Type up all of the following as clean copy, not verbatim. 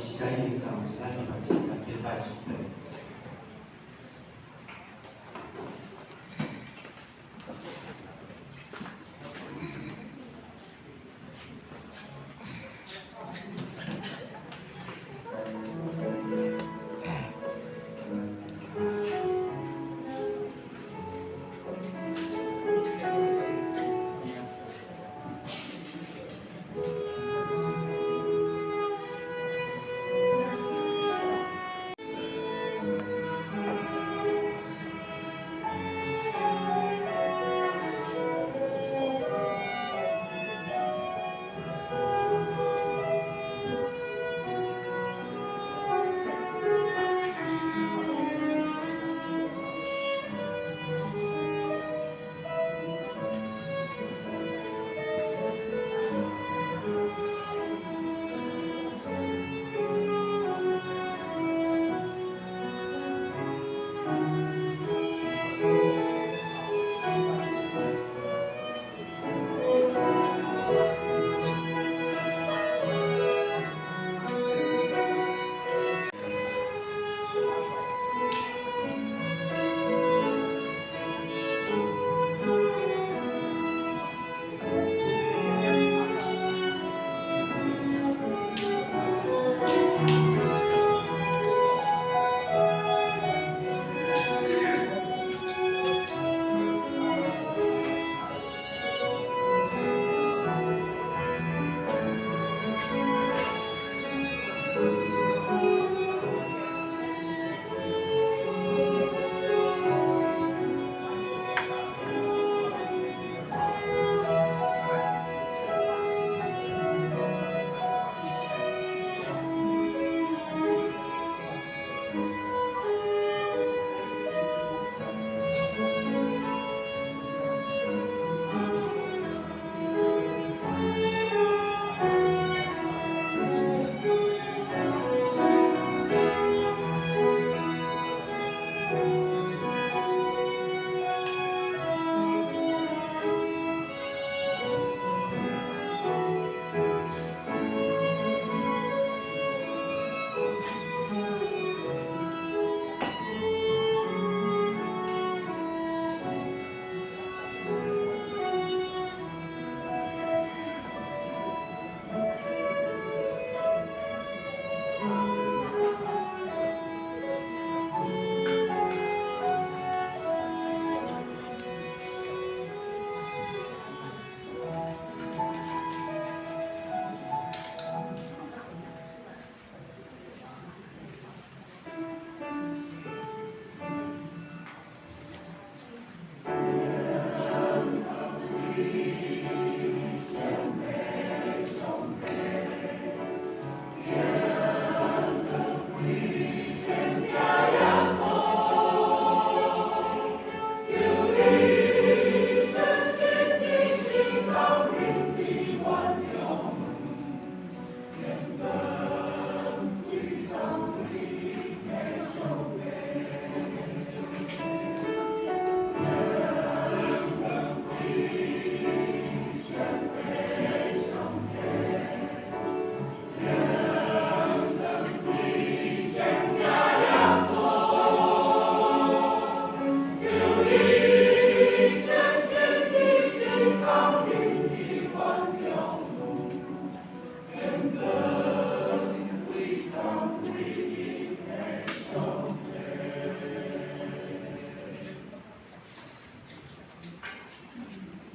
时间已经到，咱就开始来敬拜上帝。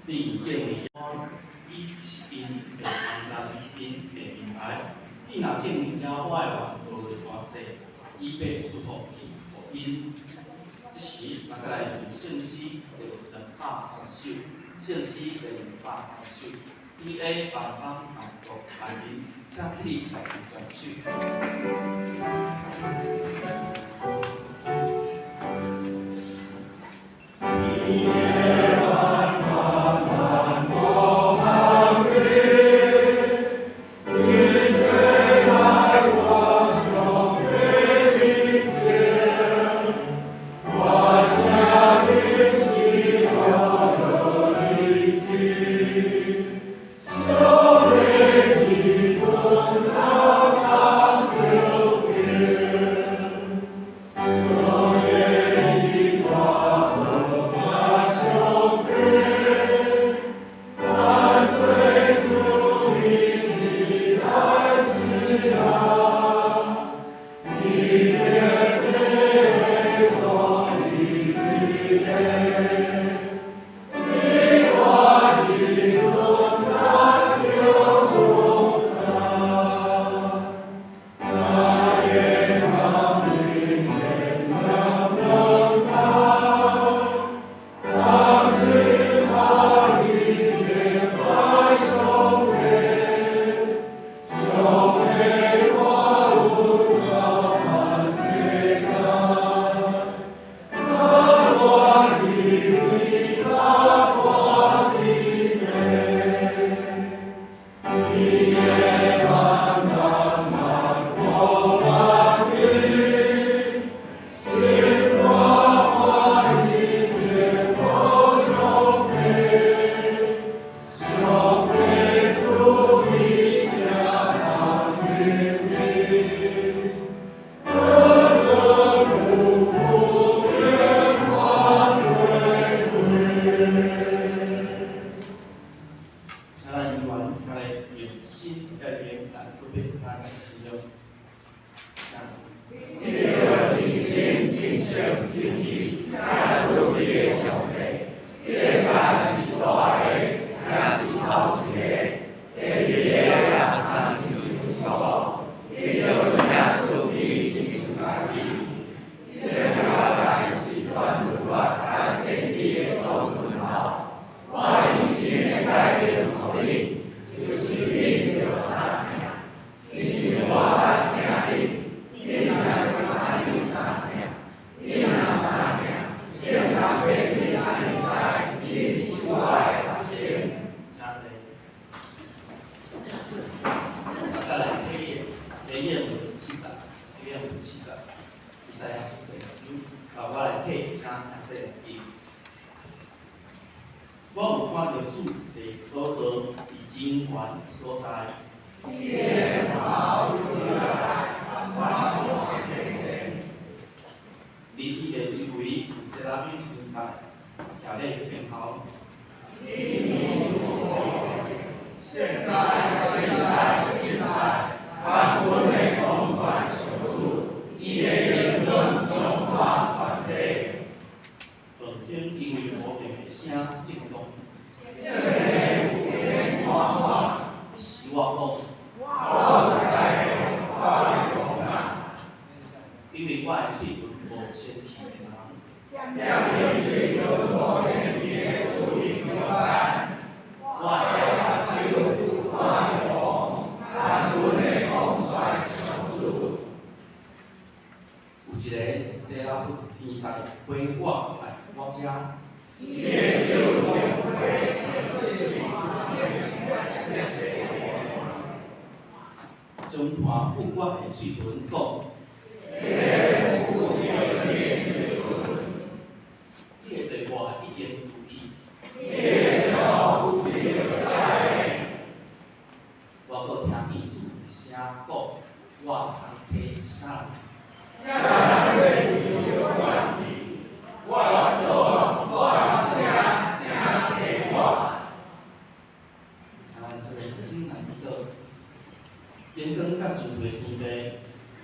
你建议伊是因被安装因被品牌，伊若建议了外话无大细，伊被束缚去，互因。即时三个来用信息就230首，信息就230首。DA 帮韩国排名，请你来转述。我有看到主席老座伫真远所在。离伊的周围有西拉米比赛，徛咧天后。现在，万军的统帅小组，伊的言论充满传递。本天因为和平的声震动。一时我讲，因为我的嘴唇无前去的人。我的手，我的风，万军的统帅小组。有一个西拉布天使陪我来我遮。将盘不我的嘴唇讲。你的罪我已经负去。我搁听见主的声讲，我通找啥人？延光甲聚会天地，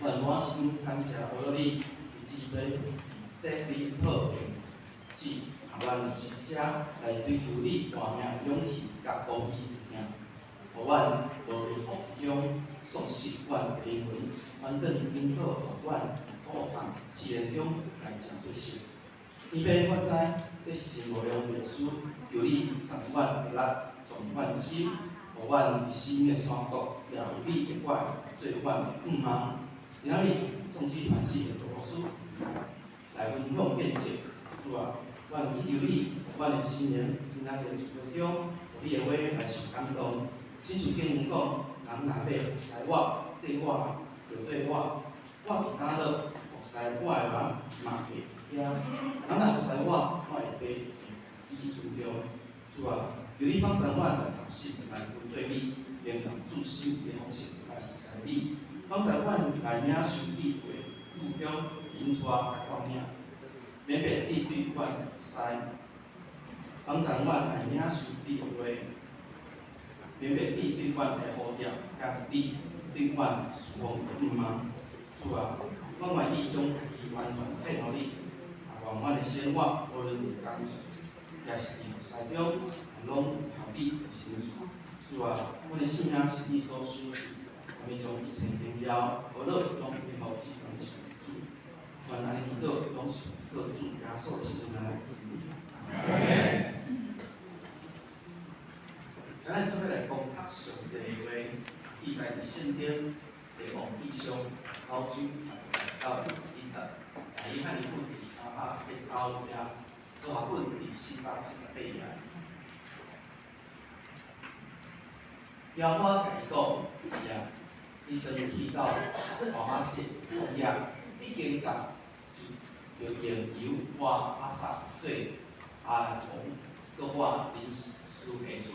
我满心感谢我你，以及要这里好的志行阮支持者来追求你活命的勇气甲公义的命，互阮无伫福中丧失阮的灵魂，反转引导，互阮苦痛试炼中来真做神。天父，我知这是真无量的事，求你掌阮的力，壮阮的心，互阮伫生命的山谷，也有你的我做阮的盼望。今日总之团体的读书来分享见证，主啊，阮祈求你，阮的心灵今仔日聚会中，互你的话来受感动。亲像经文讲，人若要服侍我，对我就对我，我伫家乐服侍我的人嘛会惊。人若服侍我，我会被伊尊重。主啊，求你帮助阮来学习来面对你，用自心的方式来服侍你，帮助阮来领受你的路中引带甲光领，免被你对阮的使，帮助阮来领受你的话。免被你对阮的呼召，甲你对阮侍奉的盼望。主啊，我愿意将家己完全献互你，愿阮的生活无论伫工作，也是伫服侍中，拢合你的心意。主啊，阮的性命是你所赏赐，愿意将一切荣耀、福乐拢归乎至高的上主。愿安尼祈祷，拢是靠主耶稣的时阵来。今日做伙来讲较上帝的话，记载伫圣经列王纪上9章到21节，约翰尼本第389页，约翰本第478页。耶和华甲伊讲：是啊，你当去到大马色旷野，你经到就用油我阿撒做阿兰王，搁我临时的孙。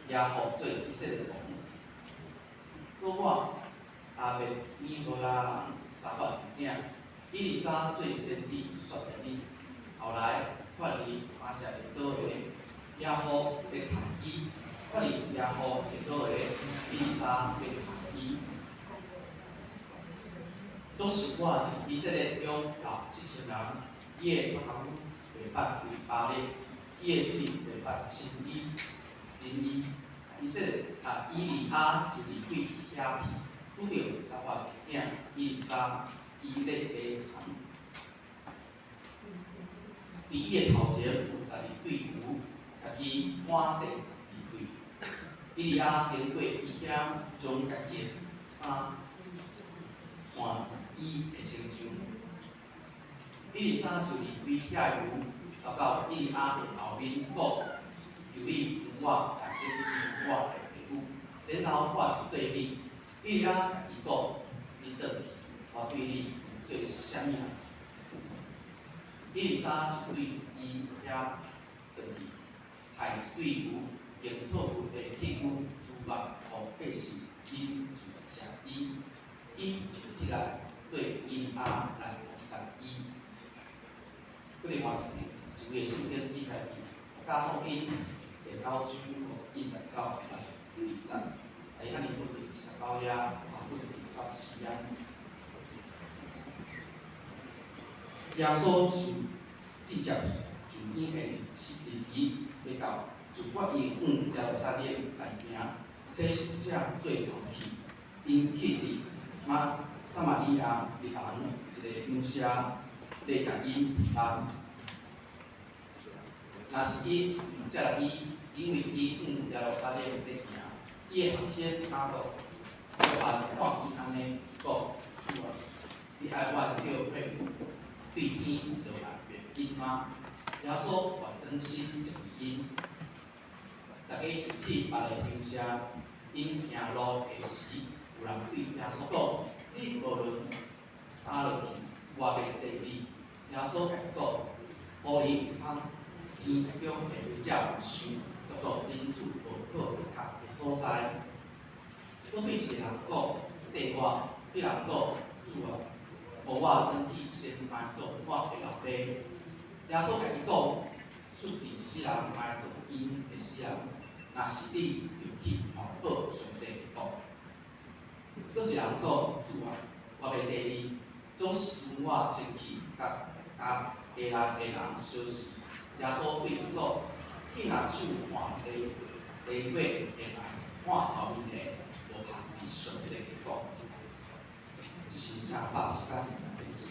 亚伯做以色列王，搁我阿伯米罗拉人撒法领，以利沙做先知率着你。后来发现阿舍的倒下，亚伯要杀伊，发现亚伯的倒下，以利沙要杀伊。总是我伫以色列中留7,000人，伊的头壳袂捌为巴力，伊的嘴袂捌真伊。以色列以利亚就离开遐去，拄着撒法的囝以利沙，以勒勒长。伫伊的头前有12对牛，家己满地12对。以利亚经过伊遐，将家己的衫换伊的身上。以利沙就离开遐牛，走到以利亚的后面讲。求你助我来先治我的皮肤，然后我就对你，以利亚甲伊讲，你转去，我对你做啥物啊？以利沙就对伊遐转去，害一对牛，用脱骨的器具猪肉，互百姓，因就食伊，伊就起来对以利亚来谋杀伊。另外一个圣经记载伫加福音。9章51节到22节，约翰尼本第19页，约翰本第94页。耶稣是直接就天的日期，要到就决意往耶路撒冷来行。这使者做头去，因去伫撒玛利亚的人一个乡舍，来甲因平安。若是伊毋接纳伊。因为伊往耶路撒冷要行，伊的学生雅各约翰看伊安尼讲：主啊，你爱我叫配对天落来原因吗？耶稣原当心就因，大家就去别个乡舍，因行路的时，有人对耶稣讲：你无论打落去，我要缀你。耶稣甲伊讲：无你毋通天中的位者有想。到人主无好读的所在，我对一个人讲，缀我；迄人讲，主啊，互我转去先埋葬我的老爸。耶稣甲伊讲，出伫死人埋葬因的死人，若是你，就去环保上帝的国。搁一人讲，主啊，我要缀你，总是我先去，甲下来的人相死。耶稣对伊讲，伊若手换礼尾会来换后面的无通伫上帝的结果，这是啥8时间的事。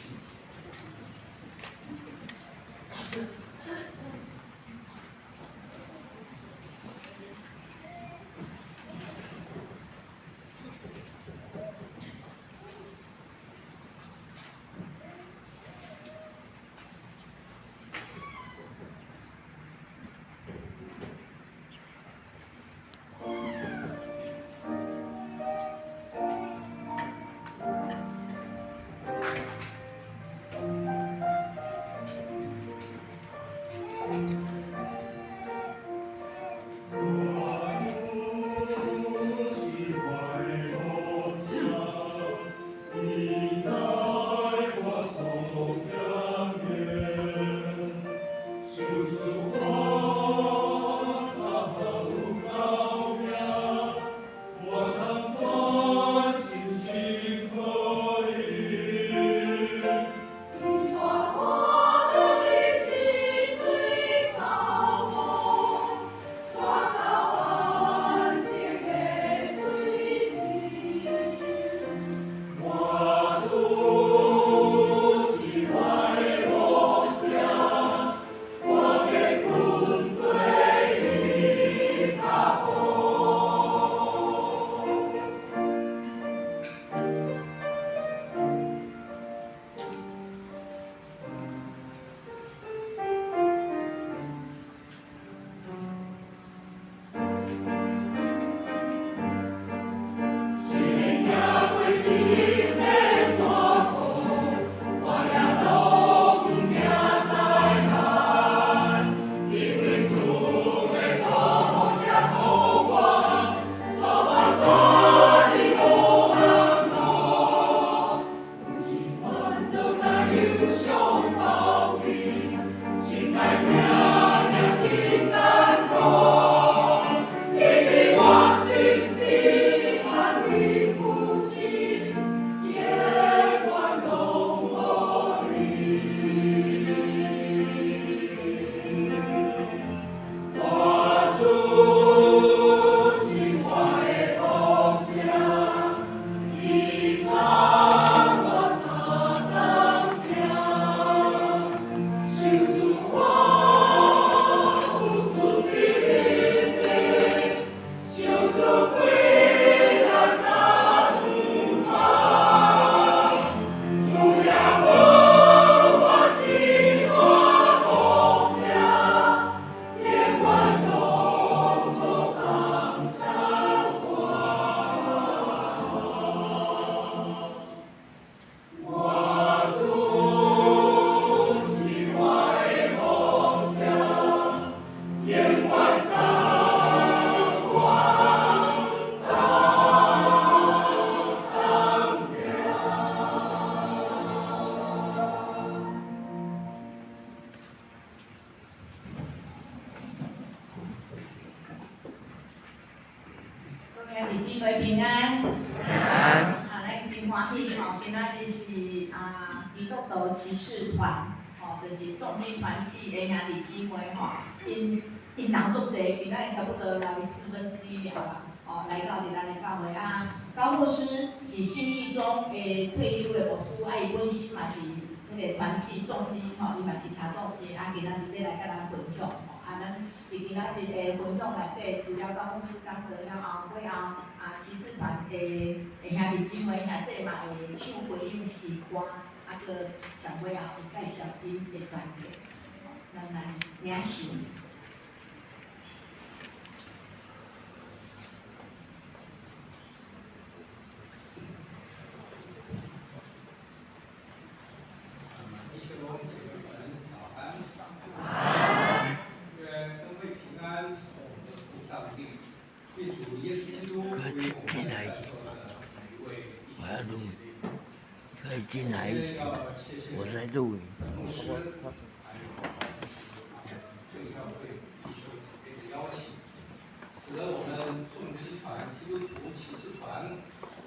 平安。咱真欢喜吼，今仔日是基督徒骑士团，就是众基团契的兄弟姊妹因人足济，今仔日差不多来1/4了啦，来到伫咱的教会高牧师是信义中退休的牧师，伊本身嘛是迄个团契众基伊嘛是听众基，今仔日要来甲咱分享咱伫今仔日的分享内底，除了高牧师讲过了后，尾后骑士团的兄弟姊妹兄弟嘛会唱回应诗歌，个上尾后会介绍因的团体，咱来领受。进来，我在录影。使得我们众基团基督徒骑士团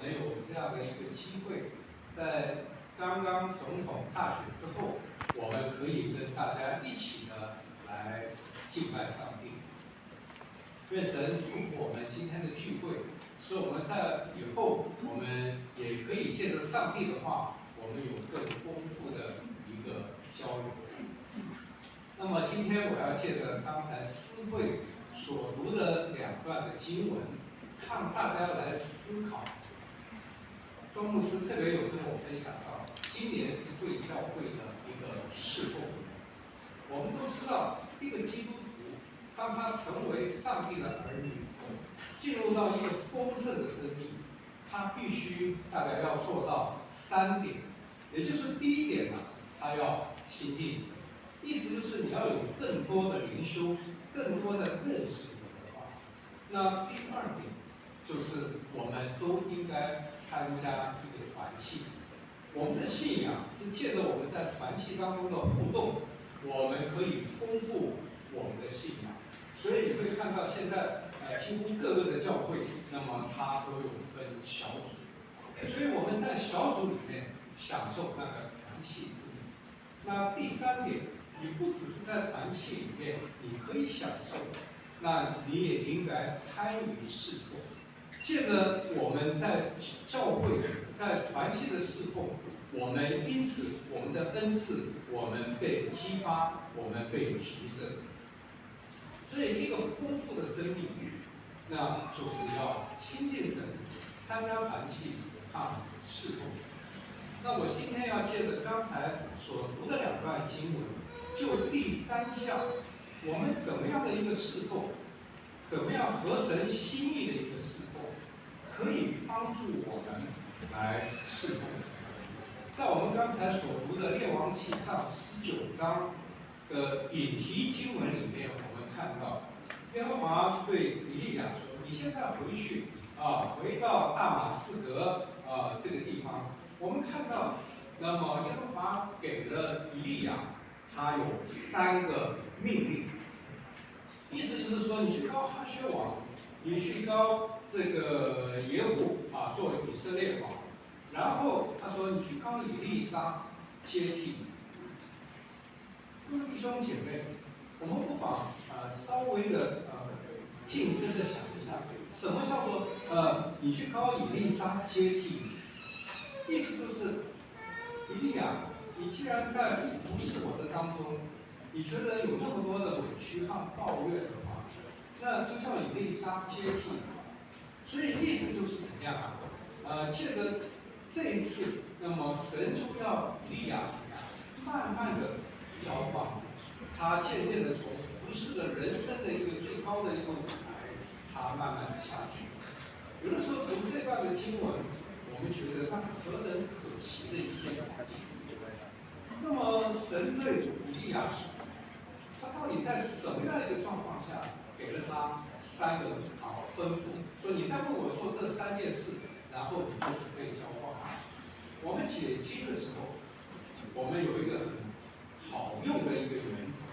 能有这样的一个机会，在刚刚总统大选之后，我们可以跟大家一起的来来敬拜上帝。愿神祝福我们今天的聚会，使我们在以后我们也可以借着上帝的话，我们有更丰富的一个交流。那么今天我要借着刚才诗会所读的2段的经文，让大家来思考。庄牧师特别有跟我分享到，今年是对教会的一个侍奉年。我们都知道，一个基督徒，当他成为上帝的儿女后，进入到一个丰盛的生命，他必须大概要做到3点，也就是第一点呢，他要亲近神，意思就是你要有更多的灵修，更多的认识神的话。那第2点就是我们都应该参加一个团契。我们的信仰是借着我们在团契当中的互动，我们可以丰富我们的信仰。所以你会看到现在几乎各个的教会，那么它都有分小组，所以我们在小组里面享受那个团契之美。那第3点，你不只是在团契里面你可以享受，那你也应该参与侍奉。借着我们在教会、在团契的侍奉，我们因此我们的恩赐，我们被激发，我们被提升。所以一个丰富的生命，那就是要亲近神，参加团契，侍奉神。那我今天要借着刚才所读的2段经文，就第3项，我们怎么样的一个侍奉，怎么样合神心意的一个侍奉，可以帮助我们来侍奉神。在我们刚才所读的列王纪上19章的引题经文里面，我们看到耶和华对以利亚说：“你现在回去回到大马士革这个地方。”我们看到，那么耶和华给了以利亚，他有3个命令，意思就是说，你去膏哈薛王，你去膏这个耶户做以色列王，然后他说你去膏以利沙接替。各位弟兄姐妹，我们不妨稍微的近身的想一下，什么叫做你去膏以利沙接替？意思就是，以利亚，你既然在不服侍我的当中，你觉得有那么多的委屈和抱怨的话，那就叫以利沙接替。所以意思就是怎么样借着这一次，那么神就要以利亚怎么样，慢慢的浇灌他，渐渐的从服侍的人生的一个最高的一个舞台，他慢慢的下去。有的时候读这段的经文，我们觉得那是何等可惜的一件事情。那么神对以利亚说，他到底在什么样一个状况下给了他3个吩咐，说你在为我做这3件事，然后你就准备交换。我们解经的时候，我们有一个很好用的一个原则，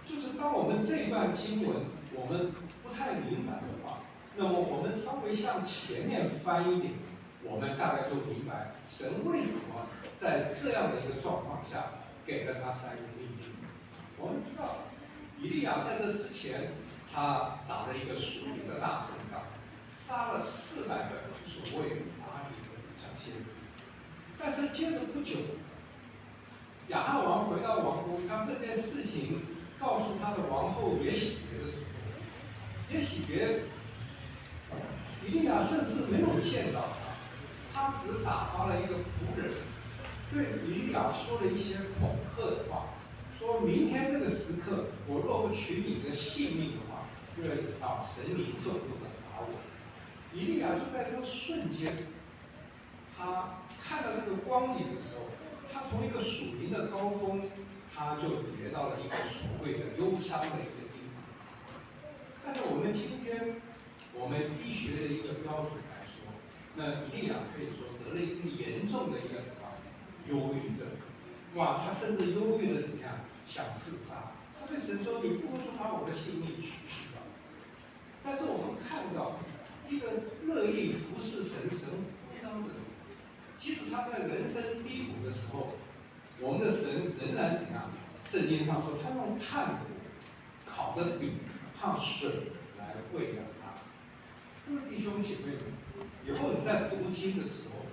就是当我们这一段经文我们不太明白的话，那么我们稍微向前面翻一点，我们大概就明白神为什么在这样的一个状况下给了他3个命令。我们知道，以利亚在这之前，他打了一个属灵的大胜仗，杀了400个所谓巴黎的假先知。但是接着不久，亚哈王回到王宫，将这件事情告诉他的王后耶洗别的时候，耶洗别，以利亚甚至没有见到他，他只打发了一个仆人，对以利亚说了一些恐吓的话，说明天这个时刻，我若不取你的性命的话，愿神明愤怒的罚我。以利亚就在这瞬间，他看到这个光景的时候，他从一个属灵的高峰，他就跌到了一个所谓的忧伤的一个地方。但是我们今天，我们医学的一个标准来说，那以利亚可以说得了一个严重的一个什么忧郁症。哇，他甚至忧郁的怎么样，想自杀。他对神说：“你不如就把我的性命取去吧。”但是我们看到一个乐意服侍神、神呼召的人，即使他在人生低谷的时候，我们的神仍然怎样？圣经上说，他用炭火烤的饼和水来喂养他。那么弟兄姐妹们，以后你在读经的时候，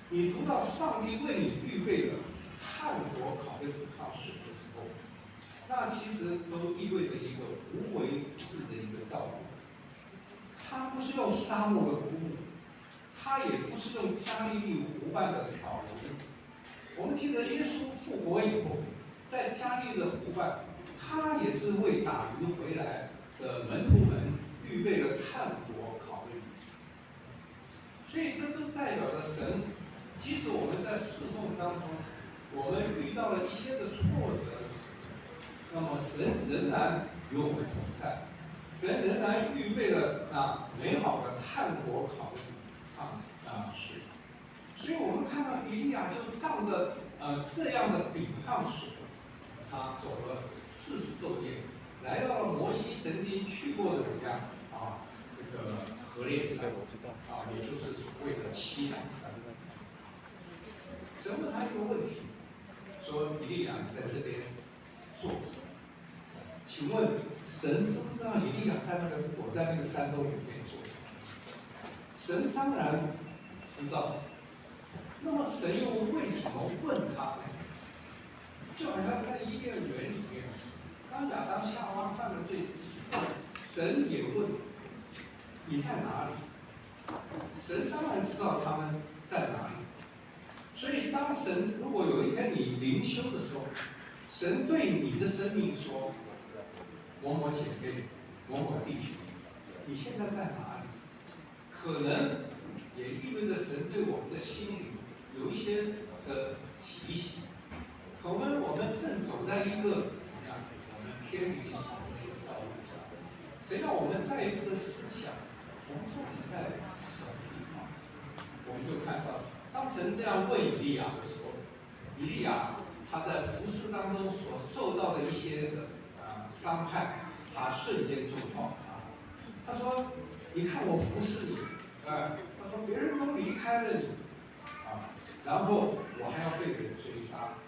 你读到上帝为你预备了炭火烤的饼和水的时候，那其实都意味着一个无微不至的一个造物。他不是用沙漠的谷物，他也不是用加利利湖畔的调油。我们记得耶稣复活以后，在加利利的湖畔，他也是为打鱼回来的门徒们预备了炭火烤的鱼。所以这都代表着神，即使我们在侍奉当中，我们遇到了一些的挫折时，那么神仍然与我们同在，神仍然预备了美好的炭火烤的水。所以我们看到以利亚就仗着这样的饼和水，他走了40昼夜，来到了摩西曾经去过的怎么样这个何烈山也就是所谓的西乃山。神问他一个问题，说以利亚你在这边做什么？请问神知不知道以利亚在那个山洞里面做什么？神当然知道。那么神又为什么问他呢？就好像在伊甸园里面，当亚当夏娃犯了罪，神也问你在哪里？神当然知道他们在哪里。所以当神如果有一天你灵修的时候，神对你的生命说：某某姐妹、某某弟兄，你现在在哪里？可能也意味着神对我们的心灵有一些的提醒。可能我们正走在一个怎么样？我们偏离神的一个道路上。谁让我们再一次的思想，我们到底在什么地方？我们就看到，当神这样问以利亚的时候，以利亚他在服事当中所受到的一些的伤害，他瞬间就爆发。他说：“你看我服侍你，他说别人都离开了你，然后我还要被人追杀。”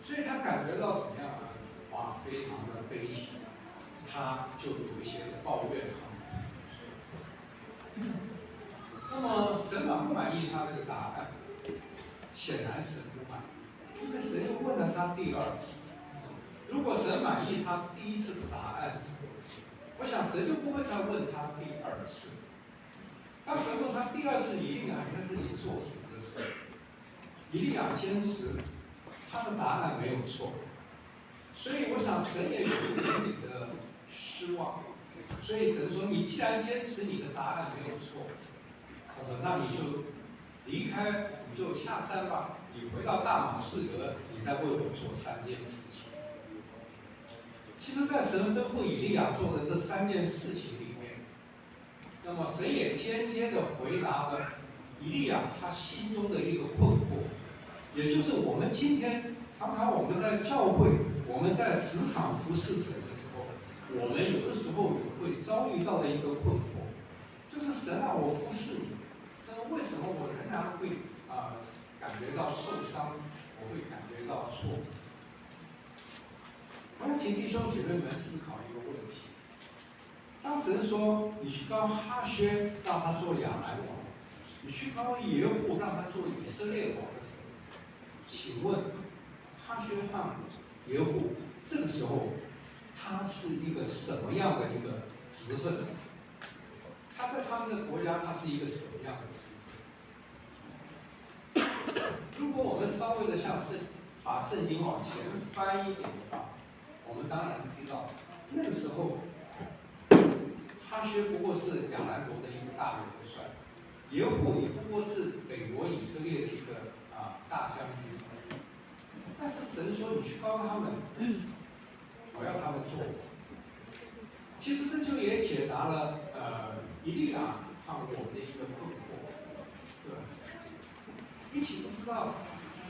所以他感觉到怎么样呢？非常的悲情，他就有一些抱怨那么神满不满意他这个答案？显然神不满意，因为神又问了他第2次。如果神满意他第1次的答案，我想神就不会再问他第2次。当神问他第2次以利亚你在这里做什么的时候，以利亚坚持他的答案没有错，所以我想神也有一点点的失望。所以神说：“你既然坚持你的答案没有错，他说那你就离开，你就下山吧，你回到大马士革，你再为我做3件事情。”其实，在神吩咐以利亚做的这3件事情里面，那么神也间接的回答了以利亚他心中的一个困惑。也就是我们今天常常我们在教会，我们在职场服侍神的时候，我们有的时候也会遭遇到的一个困惑，就是神让我服侍你，那么为什么我仍然会感觉到受伤，我会感觉到挫折？我想请弟兄姐妹们思考一个问题：当神说你去膏哈薛让他做亚兰王，你去膏耶户让他做以色列王的时候，请问哈薛和耶户这个时候他是一个什么样的一个职分？他在他们的国家他是一个什么样的职分？如果我们稍微的把圣经往前翻一点的话，我们当然知道那个时候哈薛不过是亚兰国的一个大元帅，耶户也不过是北国以色列的一个大将军。但是神说你去告诉他们，我要他们做。其实这就也解答了以利亚和我们的一个困惑，对吧？一起都知道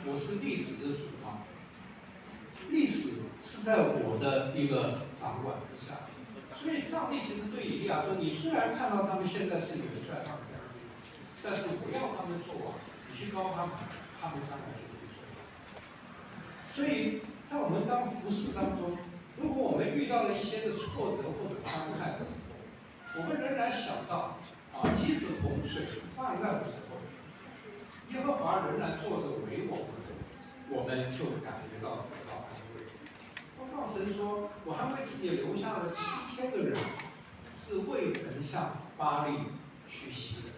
我是历史的主吗？历史是在我的一个掌管之下，所以上帝其实对以利亚说：你虽然看到他们现在是元帅，他们将军，但是我要他们做王，你去告他们，他们将来就会做王。所以在我们当服侍当中，如果我们遇到了一些的挫折或者伤害的时候，我们仍然想到即使洪水泛滥的时候，耶和华仍然坐着为我们的时候，我们就感觉到得到安慰。我告神说，我还为自己留下了7000个人，是未曾向巴力屈膝的。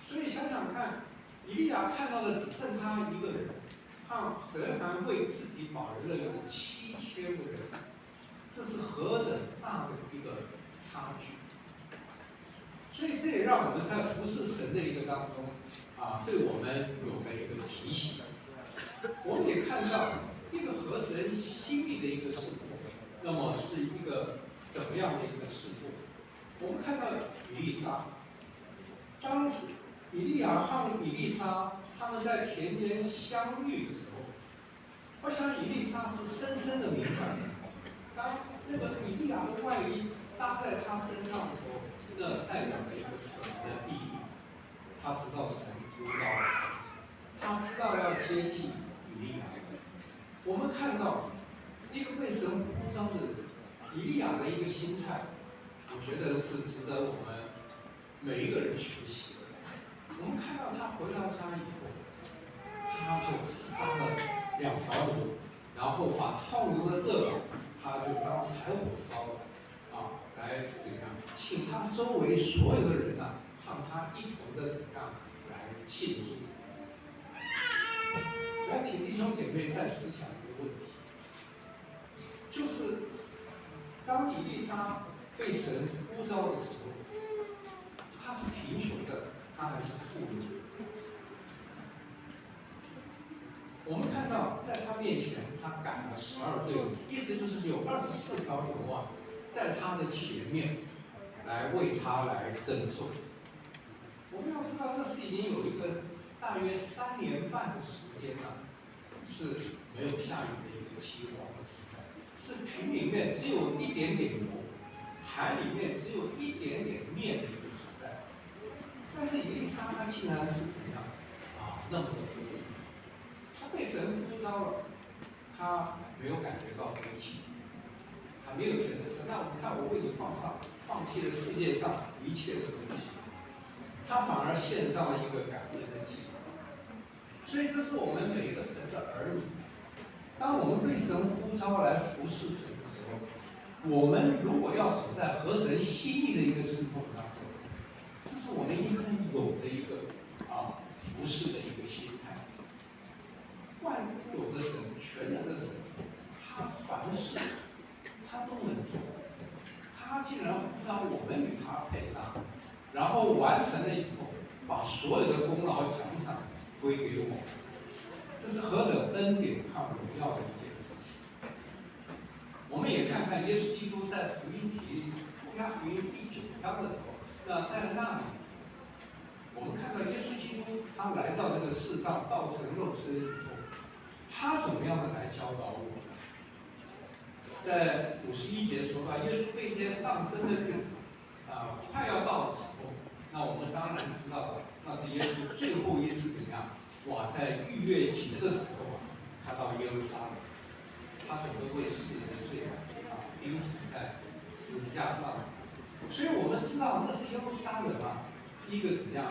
所以想想看，以利亚看到的只剩他一个人，神还为自己保留了有7000个人，这是何等大的一个差距！所以这也让我们在服侍神的一个当中对我们有了一个提醒。我们也看到一个合神心意的一个侍奉，那么是一个怎么样的一个侍奉？我们看到以利沙，当时以利亚和以利沙他们在田间相遇的时候，我想以利沙是深深的明白，当那个以利亚的外衣搭在他身上的时候，那代表了一个什么的意义？他知道神呼召了他，知道要接替以利亚。我们看到一个被神呼召的人，以利亚的一个心态，我觉得是值得我们每一个人学习的。我们看到他回到家以后，他就杀了2条牛，然后把套牛的肋膀，他就当柴火烧了，来怎样请他周围所有的人和他一同的怎样来庆祝。我要请弟兄姐妹再思想一个问题，就是当以利沙被神呼召的时候，他是贫穷的，他还是富裕的？我们看到在他面前，他赶了12队伍，意思就是有24条牛在他的前面来为他来耕种。我们要知道，那是已经有一个大约3年半的时间是没有下雨的一个饥荒的时代，是瓶里面只有一点点油，海里面只有一点点面的一个时代。但是以利沙他竟然是怎样那么的富足？他被神呼召了，他没有感觉到危机，他没有觉得神你看我为你放弃了世界上一切的东西，他反而献上了一个感恩的祭。所以这是我们每个神的儿女，当我们被神呼召来服侍神的时候，我们如果要走在合神心意的一个侍奉当中，这是我们应该有的一个服侍的一个心态。万有的神，全能的神，他凡事他都能做，他竟然呼召我们与他配搭，然后完成了以后，把所有的功劳奖赏归给我们，这是何等恩典和荣耀的一件事情。我们也看看耶稣基督在福音第9章的时候，在那里，我们看到耶稣基督他来到这个世上，道成肉身以后，他怎么样的来教导我们？在51节说到，耶稣被接上升的日子快要到的时候，那我们当然知道那是耶稣最后一次怎样在逾越节的时候他到耶路撒冷，他准备为世人的罪钉死在十字架上。所以我们知道那是耶路撒冷一个怎样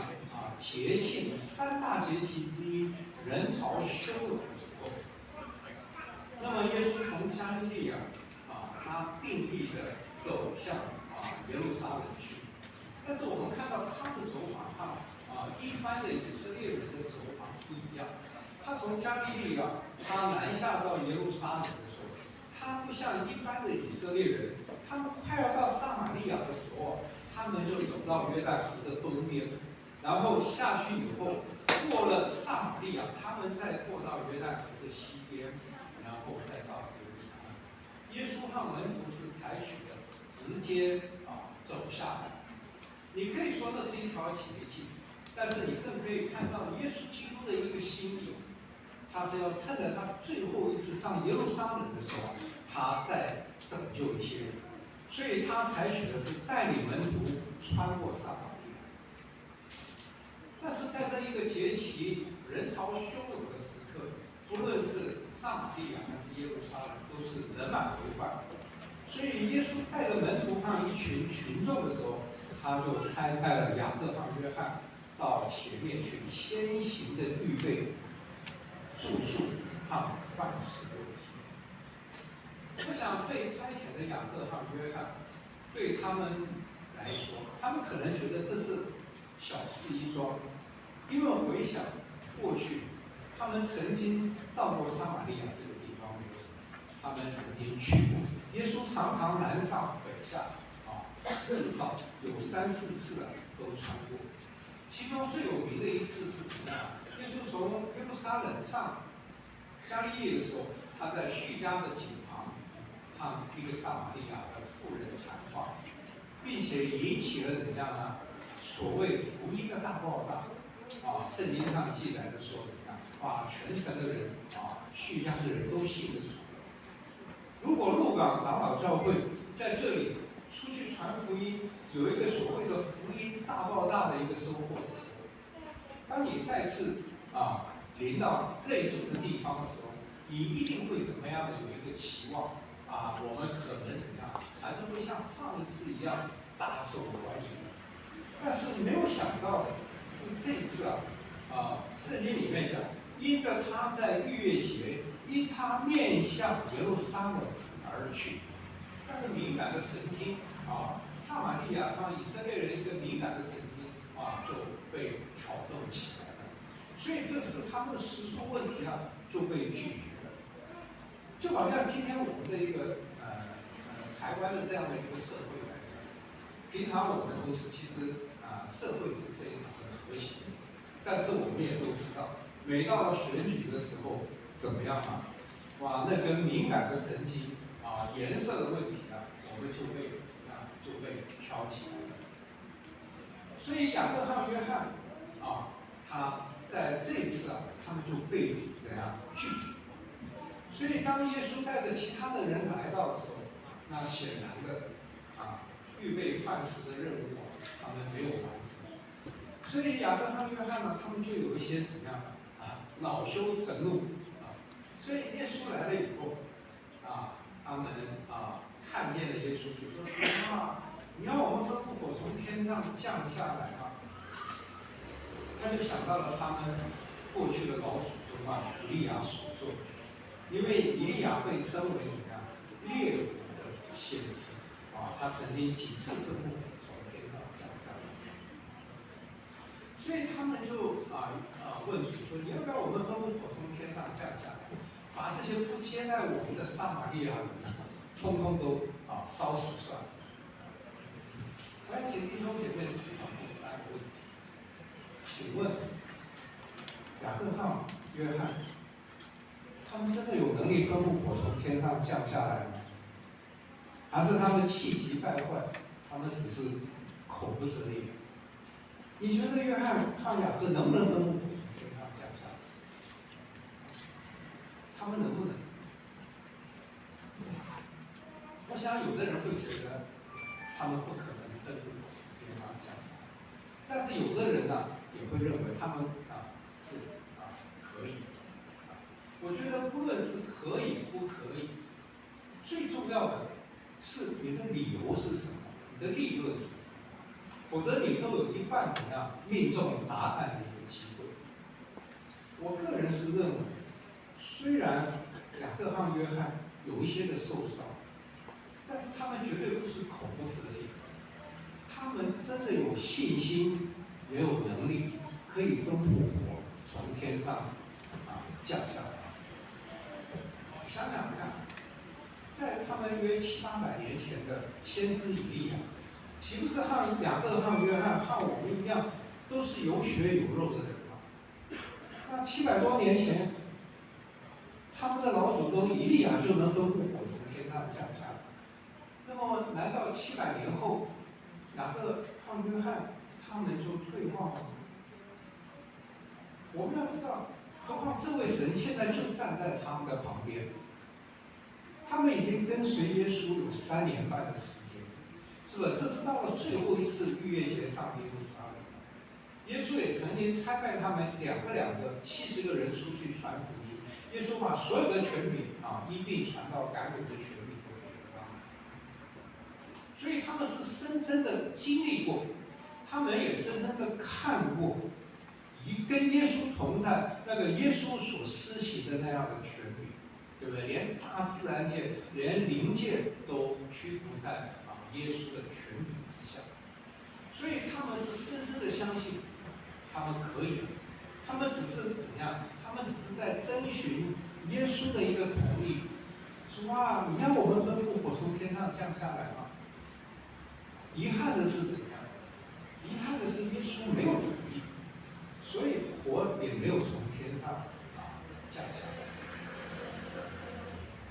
节庆3大节期之一，人潮汹涌的时候。那么耶稣从加利利他定义的走向耶路撒冷去，但是我们看到他的走法一般的以色列人的走法不一样。他从加利利他南下到耶路撒冷的时候，他不像一般的以色列人，他们快要到撒玛利亚的时候，他们就走到约旦河的东边，然后下去以后，过了撒玛利亚，他们再过到约旦河的西边，然后再到耶路撒冷。耶稣和门徒是采取的直接走下来。你可以说那是一条捷径，但是你更可以看到耶稣基督的一个心意，他是要趁着他最后一次上耶路撒冷的时候，他再拯救一些人，所以他采取的是带领门徒穿过撒玛利亚。但是在这一个节期人潮汹涌的时刻，不论是撒玛利亚还是耶路撒冷，都是人满为患。所以耶稣带着门徒和一群群众的时候，他就差派了雅各和约翰到前面去先行的预备住宿和饭食的问题。我想被差遣的雅各和约翰，对他们来说，他们可能觉得这是小事一桩，因为回想过去，他们曾经到过撒玛利亚这个地方，他们曾经去过。耶稣常常南上北下，至少有3、4次都传过。其中最有名的一次是怎么样？耶稣从耶路撒冷上加利利的时候，他在叙加的井旁和一个撒玛利亚的妇人谈话，并且引起了怎样呢？所谓福音的大爆炸。圣经上记载着说怎么样？全城的人叙加的人都信了主。如果鹿港长老教会在这里出去传福音，有一个所谓的福音大爆炸的一个收获的时候，当你再次临到类似的地方的时候，你一定会怎么样的有一个期望我们可能怎么样，还是会像上一次一样大受欢迎。但是没有想到的是这一次圣经里面讲，因着他在逾越节，因他面向耶路撒冷而去，那个敏感的神经撒玛利亚让以色列人一个敏感的神经就被挑动起来了，所以这次他们的食宿问题就被拒绝了。就好像今天我们的一个台湾的这样的一个社会来讲，平常我们都是其实社会是非常的和谐，但是我们也都知道，每到了选举的时候怎么样那根敏感的神经颜色的问题我们就被挑起来了。所以雅各和约翰他在这一次他们就被怎样拒绝。所以当耶稣带着其他的人来到的时候，那显然的预备饭食的任务他们没有完成。所以雅各和约翰他们就有一些什么样恼羞成怒所以耶稣来了以后他们看见了耶稣，就说：“你要我们吩咐火从天上降下来吗？”他就想到了他们过去的老祖宗以利亚所做的，因为以利亚被称为怎么样烈火的先知他曾经几次吩咐火从天上降下来。所以他们就问主说：“你要不要我们吩咐火从天上降下来，把这些不接待我们的撒玛利亚人通通都烧死算了？”我要请弟兄姐妹思考第3个问题：请问雅各和约翰，他们真的有能力吩咐火从天上降下来吗？还是他们气急败坏，他们只是口不择言？你觉得约翰和雅各能不能吩咐火从天上降下来？他们能不能？我想有的人会觉得他们不可能吩咐火从天上降下来，但是有的人也会认为他们是可以。我觉得不论是可以不可以，最重要的是你的理由是什么，你的立论是什么，否则你都有一半怎样命中答案的一个机会。我个人是认为，虽然雅各和约翰有一些的受伤，但是他们绝对不是口不择言，他们真的有信心，也有能力，可以吩咐火从天上降下来。想想看，在他们约700、800年前的先知以利亚，岂不是和雅各和约翰和我们一样，都是有血有肉的人吗？那700多年前，他们的老祖宗以利亚就能吩咐火从天上降下来。那么，难道700年后，雅各和约翰他们就退化了吗？我们要知道，何况这位神现在就站在他们的旁边。他们已经跟随耶稣有3年半的时间，是吧？这是到了最后一次逾越节上耶路撒冷，耶稣也曾经差派他们两个70个人出去传福音。耶稣把所有的权柄一并传到赶鬼的权柄都给了他们。所以他们是深深的经历过，他们也深深的看过，跟耶稣同在，那个耶稣所施行的那样的权柄，对不对？连大自然界、连灵界都屈服在耶稣的权柄之下，所以他们是深深的相信，他们可以，他们只是怎样？他们只是在征询耶稣的一个同意。主啊，你让我们吩咐火从天上降下来吗？遗憾的是怎样？遗憾的是耶稣没有同意，所以火也没有从天上降下来。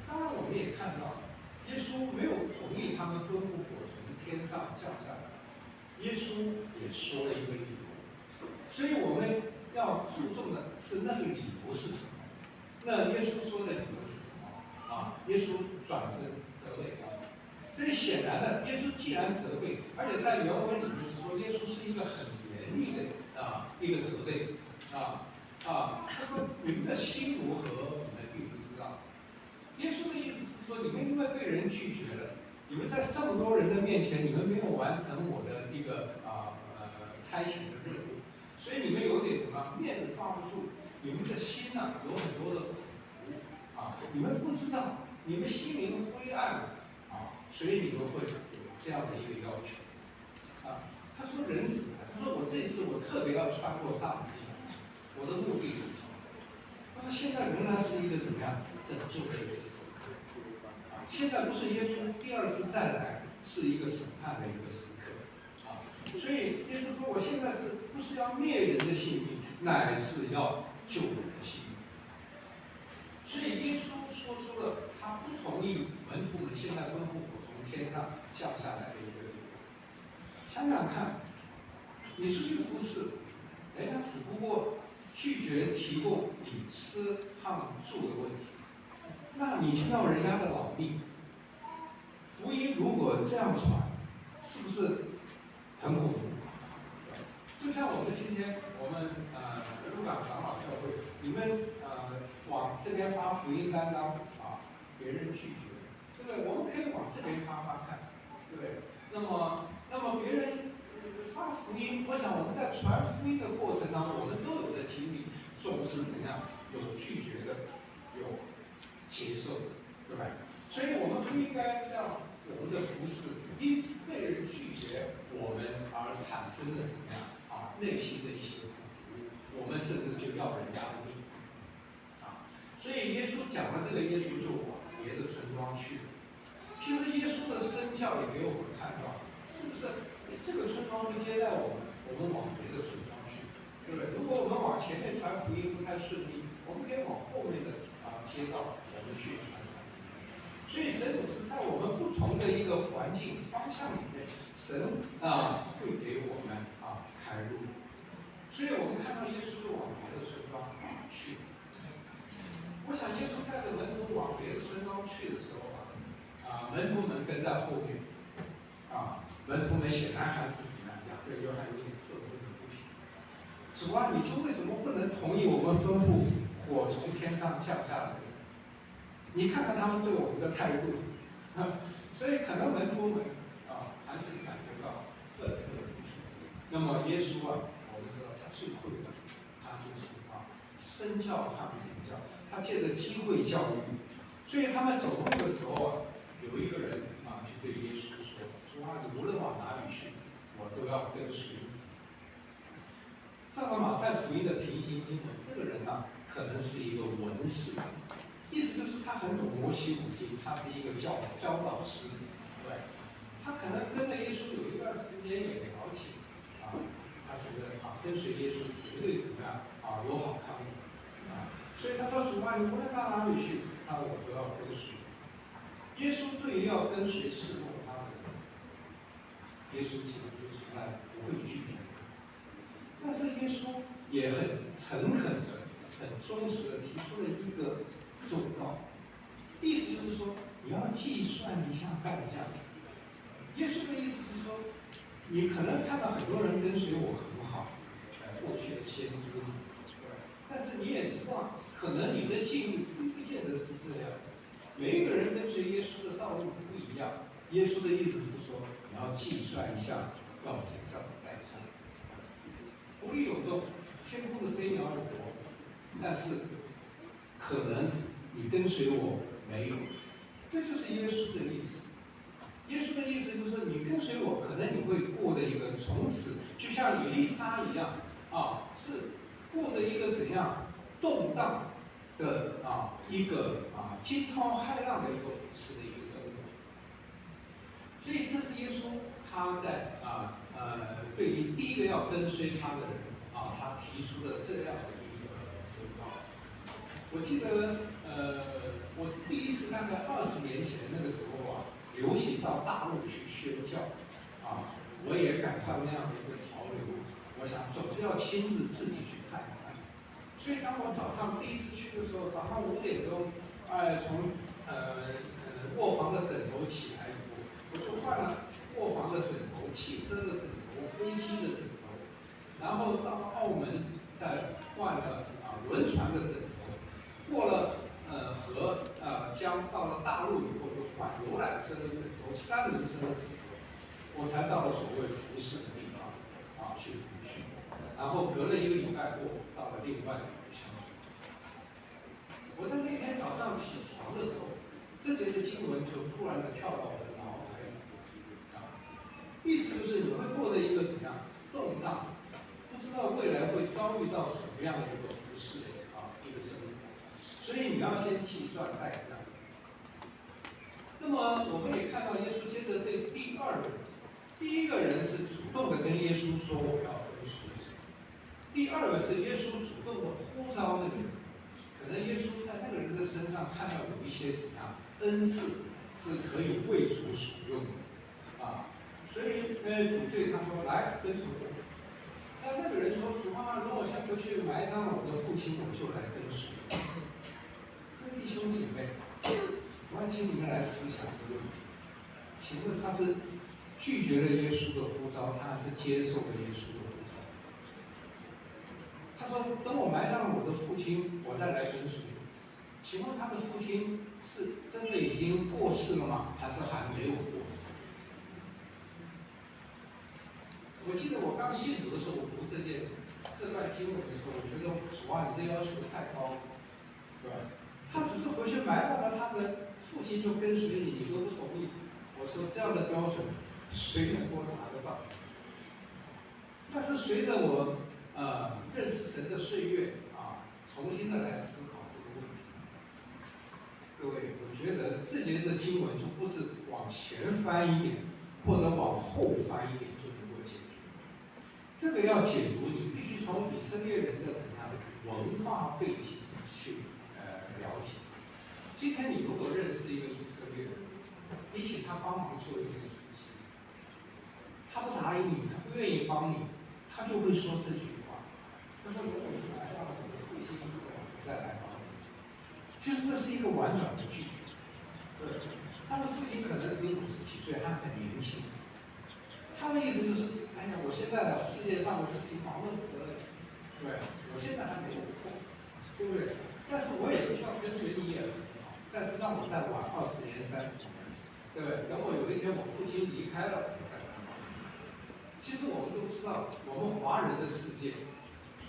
当然，我们也看到，耶稣没有同意他们吩咐火从天上降下来，耶稣也说了一个理由。所以我们要注重的是那个理由是什么？那耶稣说的理由是什么？耶稣转身责备他们。这里显然的，耶稣既然责备，而且在原文里面是说，耶稣是一个很严厉的一个责备他说你们的心如何，你们并不知道。耶稣的意思是说，你们因为被人拒绝了，你们在这么多人的面前，你们没有完成我的一个差遣的任务，所以你们有点什么面子挂不住，你们的心有很多的苦你们不知道，你们心灵灰暗所以你们会有这样的一个要求他说人子，他说我这次我特别要穿过上帝，我的目的是什么？他说现在仍然是一个怎么样拯救的一个时刻现在不是耶稣第二次再来，是一个审判的一个时刻所以耶稣说，我现在不是要灭人的性命，乃是要救人的性命。所以耶稣说出了他不同意门徒们现在吩咐我从天上降下来的一个理由。想想看，你出去服侍，人家只不过拒绝提供你吃烫住的问题，那你就要人家的老命。福音如果这样传，是不是很恐怖？就像我们今天，我们鹿港长老教会，你们往这边发福音单张别人拒绝，对不对？我们可以往这边发看，对不对？那么别人发福音，我想我们在传福音的过程当中，我们都有的经历，总是怎样有拒绝的，有接受的，对吧？所以我们不应该让我们的服侍因此被人拒绝，我们而产生的怎么样内心的一些苦毒，我们甚至就要人家的命所以耶稣讲了这个，耶稣就往别的村庄去了。其实耶稣的身教也给我们看到，是不是这个村庄不接待我们，我们往别的村庄去，对不对？如果我们往前面传福音不太顺利，我们可以往后面的街道我们去传福音。所以神总是在我们不同的一个环境方向里面，神会给我们开路。所以我们看到耶稣就往别的村庄去。我想耶稣带着门徒往别的村庄去的时候门徒们跟在后面门徒们显然还是怎么样，对约翰有点愤愤的不平。主啊，你就为什么不能同意我们吩咐火从天上降下来？你看看他们对我们的态度所以可能门徒们还是感觉到愤愤不平。那么耶稣我们知道他最会的，他就是身教和言教，他借着机会教育。所以他们走路的时候有一个人就对耶稣说：“主啊，你无论往哪里去，我都要跟随你。”照着马太福音的平行经文，这个人可能是一个文士，意思就是他很懂摩西五经，他是一个教导师，对，他可能跟着耶稣有一段时间也了解他觉得跟随耶稣绝对怎么样有好康所以他说：“主啊，你无论到哪里去，我都要跟随。”耶稣对于要跟随侍奉他的人，耶稣其实是从来不会拒绝的。但是耶稣也很诚恳的、很忠实的提出了一个忠告，意思就是说，你要计算一下代价。耶稣的意思是说，你可能看到很多人跟随我很好，过去的先知嘛，但是你也知道，可能你的境遇不见得是这样。每一个人跟随耶稣的道路不一样。耶稣的意思是说，你要计算一下要付上的代价。无力有动，天空的飞鸟有活，但是可能你跟随我没有，这就是耶稣的意思。耶稣的意思就是说，你跟随我，可能你会过的一个从此就像以利沙一样啊，是过的一个怎样动荡的一个惊涛骇浪的一个服侍的一个生活。所以这是耶稣他在对于第一个要跟随他的人他提出的这样的一个忠告。我记得我第一次大概20年前那个时候流行到大陆去宣教我也赶上那样的一个潮流。我想总是要亲自自己去看一看。所以当我早上第一次去的时候，早上5点钟，从卧房的枕头起来以后，我就换了卧房的枕头、汽车的枕头、飞机的枕头，然后到澳门再换了轮船的枕头，过了河江到了大陆以后，又换游览车的枕头、3轮车的枕头，我才到了所谓服侍的地方去培训，然后隔了1个礼拜过，到了另外的一个乡。我在那天早上起床的时候，这节的经文就突然的跳到我的脑海里意思就是你会过的一个怎么样动荡，不知道未来会遭遇到什么样的一个服侍一个生活，所以你要先计算代价。那么我们也看到耶稣接着对第2人，第一个人是主动的跟耶稣说我要跟随，第2个是耶稣主动的呼召那个人。可能耶稣在那个人的身上看到有一些怎样恩赐是可以为主所用的所以主对他说来跟从我。那个人说主容我先回去埋葬了我的父亲，我就来跟随。各位弟兄姐妹，我要请你们来思想一个问题，请问他是拒绝了耶稣的呼召，他还是接受了耶稣的呼召？他说等我埋葬了我的父亲，我再来跟随。请问他的父亲是真的已经过世了吗？还是还没有过世？我记得我刚信主的时候，我读这段经文的时候，我觉得主你这要求太高了，对吧？他只是回去埋葬了他的父亲就跟随你，你都不同意。我说这样的标准，谁能够达得到？但是随着我认识神的岁月重新的来思考这个问题。各位，我觉得这节的经文就不是往前翻一点，或者往后翻一点就能够解决。这个要解读，你必须从以色列人的怎样文化背景去了解。今天你如果认识一个以色列人，你请他帮忙做一件事情，他不答应你，他不愿意帮你，他就会说这句话。他说：“如果你来到我的父亲以后，我再来帮你。”其实这是一个婉转的拒绝。对，他的父亲可能只50几岁，他很年轻。他的意思就是：哎呀，我现在世界上的事情忙得不得了，对，我现在还没有空，对不对？但是我也知道跟随你也很好，但是让我再晚20年、30年，对不对？等我有一天我父亲离开了，我再来帮你。其实我们都知道，我们华人的世界。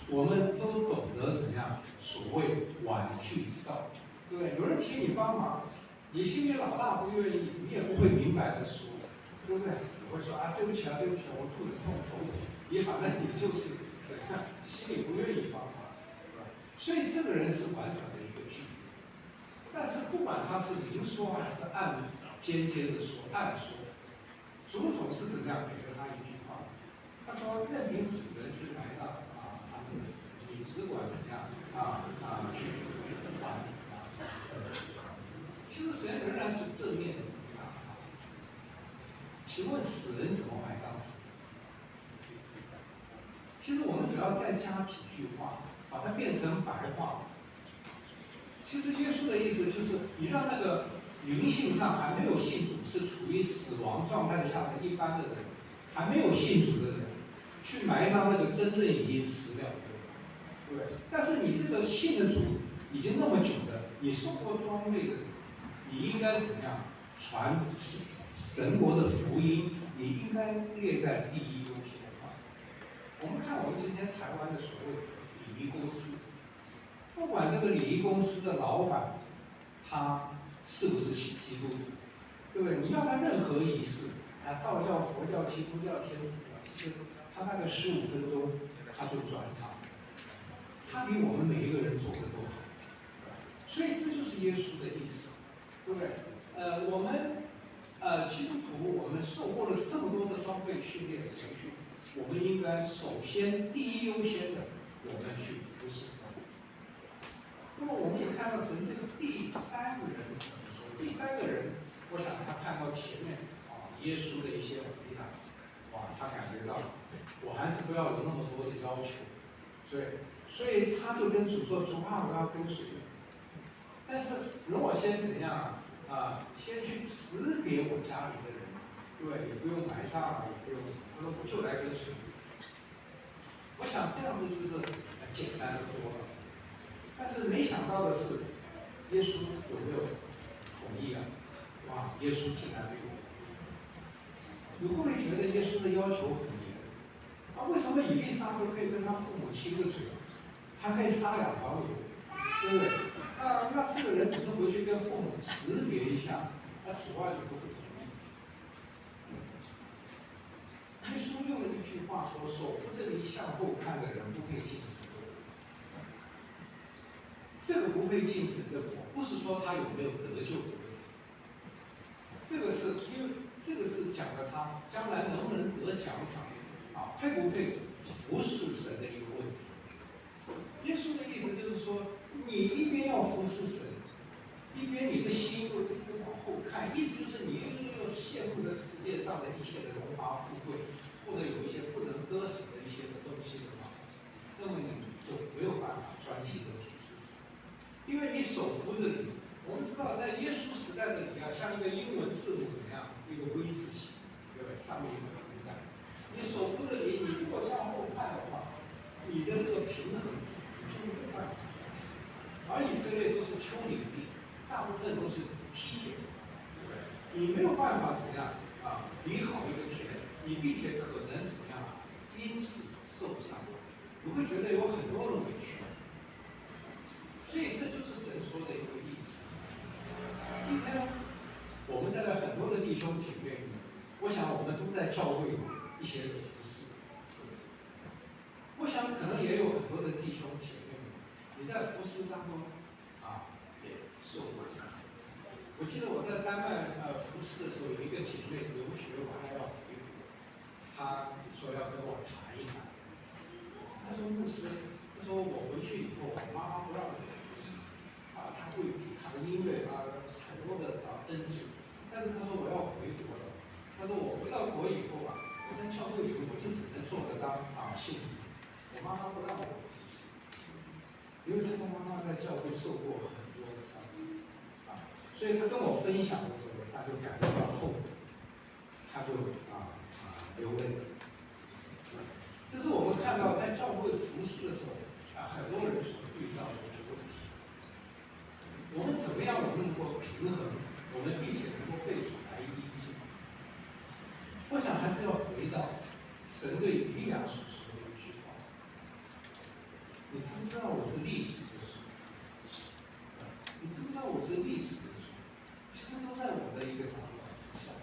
我们都懂得怎么样所谓婉拒之道，对不对？有人请你帮忙，你心里老大不愿意，你也不会明白的说，对不对？你会说对不起对不起，我肚子痛头疼，你反正你就是怎样，心里不愿意帮忙，对吧？所以这个人是婉转的一个拒绝。但是不管他是明说还是间接的说、暗说，主总是怎么样给了他一句话，他说：“任凭死人去埋葬。”你只管怎么样去还其实神仍然是正面的请问死人怎么埋葬死人？其实我们只要再加几句话，把它变成白话。其实耶稣的意思就是，你让那个灵性上还没有信主，是处于死亡状态下的一般的人，还没有信主的人，去埋葬那个真正已经死了的人。对，但是你这个信的主已经那么久的，你受过装备的，你应该怎么样传神国的福音，你应该列在第一优先上。我们看我们今天台湾的所谓礼仪公司，不管这个礼仪公司的老板他是不是基督徒，对不对？你要他任何仪式，道教、佛教、基督教、天主教，其实他大概15分钟他就转场，他比我们每一个人做的都好，所以这就是耶稣的意思，对不对？我们基督徒，我们受过了这么多的装备训练培训，我们应该首先第一优先的，我们去服侍神。那么我们也看到神这个第三个人怎么说？第三个人，我想他看到前面耶稣的一些回答，他感觉到我还是不要有那么多的要求，所以他就跟主说：“主啊，我要跟随你。但是容我先怎样先去识别我家里的人，对，也不用埋葬，也不用什么，他说我就来跟随你。”我想这样子就是简单的多了。但是没想到的是，耶稣有没有同意啊？耶稣竟然没有。你会不会觉得耶稣的要求很严？为什么以利沙伯可以跟他父母亲个嘴，他可以杀2条牛，对不对？那这个人只是回去跟父母辞别一下，主要就不同意。耶稣用了一句话说：“手扶着犁向后看的人，不配进神的国。”这个不配进神的国，不是说他有没有得救的问题，这个是讲了他将来能不能得奖赏，配不配服侍神的一个问题。耶稣的意思就是说，你一边要服侍神，一边你的心又一直往后看，意思就是你又陷入了世界上的一切的荣华富贵，或者有一些不能割舍的一些的东西的话，那么你就没有办法专心的服侍神，因为你手扶着你。我们知道，在耶稣时代的你像一个英文字母怎么样，一个 V 字形，对不对？上面有个横杆，你手扶着你如果向后看的话，你的这个平衡就没有办法。而以色列都是丘陵地，大部分都是梯田，对不对？你没有办法怎么样犁好一个田，你并且可能怎么样因此受伤，你会觉得有很多的委屈。所以这就是神说的一个意思。今天我们在很多的弟兄姐妹里面，我想我们都在教会一些的服侍。我想可能也有很多的弟兄姐妹，你在服侍当中也受过伤。我记得我在丹麦服侍的时候，有一个姐妹留学完了要回国，她说要跟我谈一谈。她说牧师，她说我回去以后，我妈妈不让我服侍，她会弹音乐很多的恩赐，但是她说我要回国了。她说我回到国以后我在教会里我就只能做得当信徒，我妈妈不让我服侍，因为她的妈妈在教会受过很多的伤。所以他跟我分享的时候，他就感觉到痛苦，他就流泪。这是我们看到在教会服侍的时候很多人所遇到的一个问题。我们怎么样我们能够平衡，我们并且能够被主来医治？我想还是要回到神对以利亚所说的一句话：你知不知道我是历史的主？你知不知道我是历史的主？其实都在我的一个掌管之下。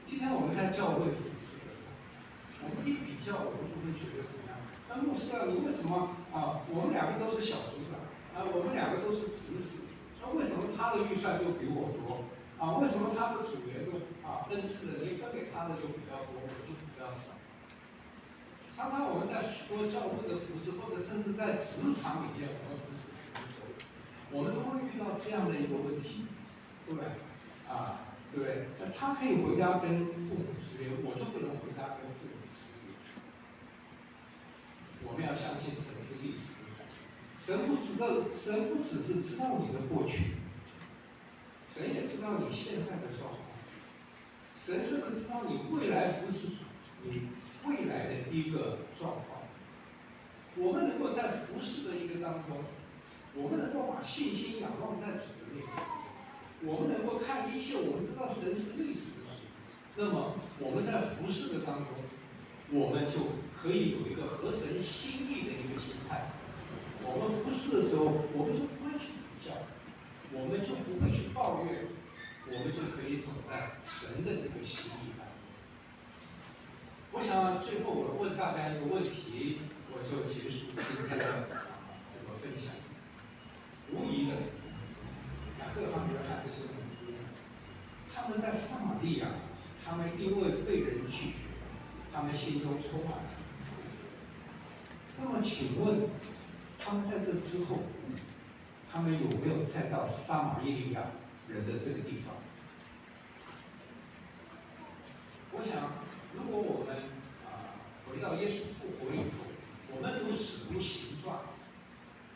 今天我们在教会服侍的时候，我们一比较，我们就会觉得怎么样？那牧师你为什么我们2个都是小组长我们2个都是执事，那为什么他的预算就比我多为什么他是组员的恩赐的，你分给他的就比较多，我就比较少？常常我们在许多教会的服侍，或者甚至在职场里面，我们服侍时候，我们都会遇到这样的一个问题。对不对？对不对？那他可以回家跟父母辞别，我就不能回家跟父母辞别。我们要相信神是历史的主，神不只是知道你的过去，神也知道你现在的状况，神甚至知道你未来服侍主，你未来的一个状况。我们能够在服侍的一个当中，我们能够把信心仰望在主的面前。我们能够看一切，我们知道神是历史的主，那么我们在服侍的当中，我们就可以有一个合神心意的一个心态。我们服侍的时候，我们就不会去比较，我们就不会去抱怨，我们就可以走在神的那个心意当中。我想最后我问大家一个问题，我就结束今天的这个分享。无疑的，雅各和约翰这些门徒，他们在撒玛利亚，他们因为被人拒绝，他们心中充满了。那么请问，他们在这之后，他们有没有再到撒玛利亚人的这个地方？我想，如果我们回到耶稣复活以后，我们读使徒行传，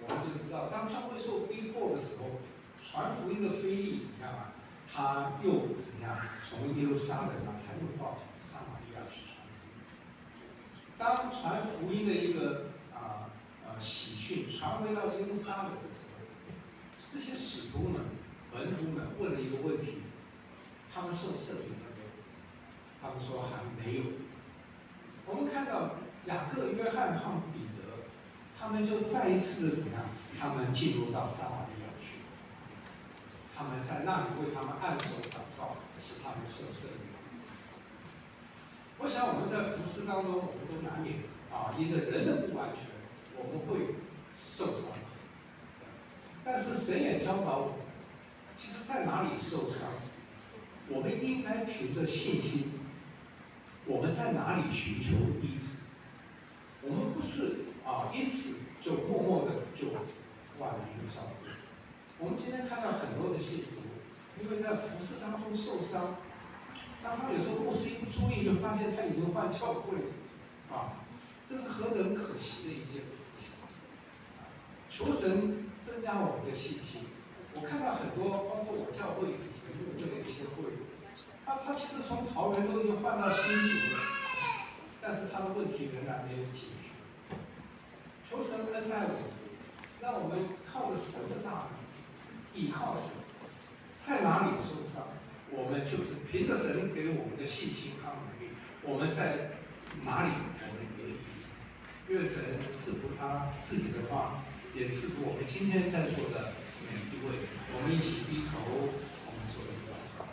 我们就知道，当教会受逼迫的时候，传福音的腓利怎么样啊？他又怎么样？从耶路撒冷他又到撒玛利亚去传福音。当传福音的一个喜讯传回到耶路撒冷的时候，这些使徒们、门徒们问了一个问题：他们受圣灵了没有？他们说还没有。我们看到雅各、约翰和彼得，他们就再一次的怎么样？他们进入到撒玛利亚去，他们在那里为他们按手祷告，使他们受圣灵。我想我们在服事当中，我们都难免因为人的不完全，我们会受伤。但是神也教导我们，其实在哪里受伤，我们应该凭着信心，我们在哪里寻求医治。我们不是因此就默默的就换了一个教会。我们今天看到很多的信徒，因为在服事当中受伤，常常有时候牧师一不注意，就发现他已经换教会了，这是何等可惜的一件事情。求神增加我们的信心。我看到很多，包括我教会以前牧会的一些会，他其实从桃园都已经换到新竹了，但是他的问题仍然没有解决。求神恩待我们，让我们靠着神的大能，依靠神，在哪里受伤，我们就是凭着神给我们的信心和能力，我们在哪里我们得医治。愿神赐福他自己的话，也赐福我们今天在座的每一位。我们一起低头，我们做一个祷告。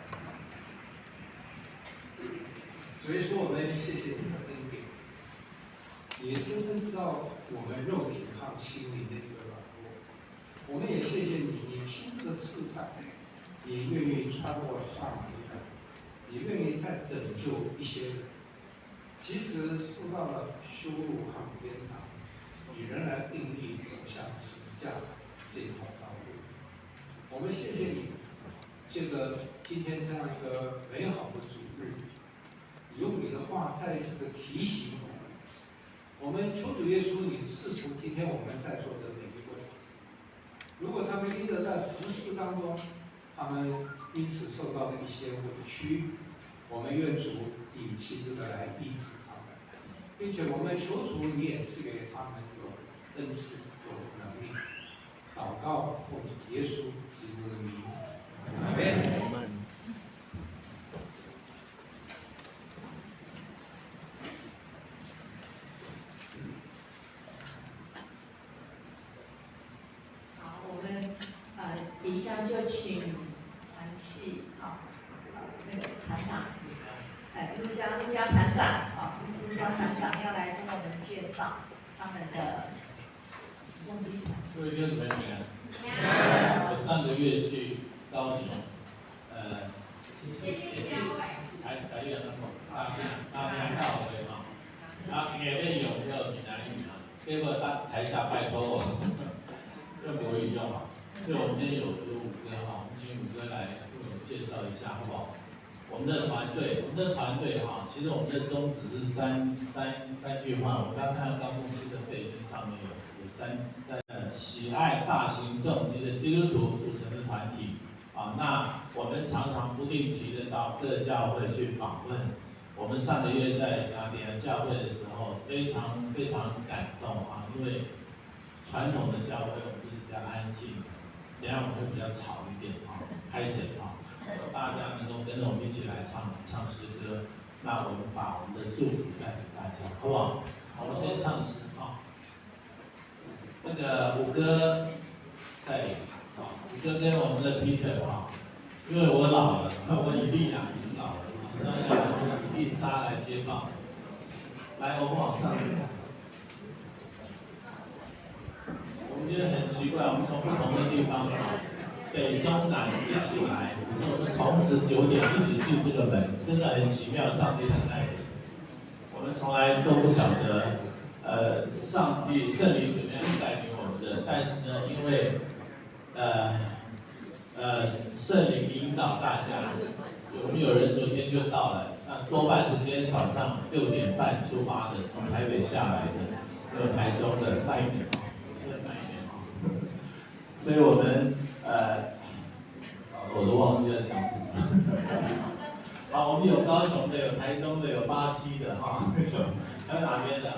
所以说，我们谢谢你的恩典，你深深知道我们肉体和心灵的一个软弱。我们也谢谢你，你亲自的示范，你愿意穿过撒玛利亚，你愿意再拯救一些人，即使受到了羞辱和鞭打，你仍然定义走向十字架这条道路。我们谢谢你，借着今天这样一个美好的主日，用你的话再一次的提醒我们。我们求主耶稣，你赐福今天我们在座的每一位。如果他们因着在服事当中，他们因此受到了一些委屈，我们愿主你亲自的来医治他们，并且我们求主你也赐给他们有恩赐、有能力。祷告奉主耶稣基督的名，阿门。好，我们以下就请团契那个团长，陆家团长陆家团长要来跟我们介绍他们的重机团契。各位弟兄姊妹平安。我上个月去高雄，台语那个大庙教会眼泪涌没有闽南语结果台下拜托我用国语就好。所以我们今天有五哥我们请五哥来为我们介绍一下好不好？我们的团队其实我们的宗旨是三句话。我刚看到高牧师的背心上面有三喜爱大型重机的基督徒组成的团体那我们常常不定期的到各教会去访问。我们上个月在雅典教会的时候，非常非常感动因为传统的教会我们是比较安静，等下我们会比较吵一点拍谁大家能够跟着我们一起来唱诗歌，那我们把我们的祝福带给大家，好不好？我们先唱诗啊。那个五哥带领啊，五哥跟我们的 Peter 啊，因为我老了，我以利亚已经老了，那要我们伊丽莎来接棒。来，我们往上。我们觉得很奇怪，我们从不同的地方，北中南一起来，我们同时9点一起进这个门，真的很奇妙，上帝的带领。我们从来都不晓得，上帝圣灵怎么样带领我们的，但是呢，因为圣灵引导大家，我们有人昨天就到了，那多半是今天早上6点半出发的，从台北下来的，还有台中的慢一点是慢一点所以我们我都忘记了讲什么。好，我们有高雄的，有台中的，有巴西的哈，还有哪边的？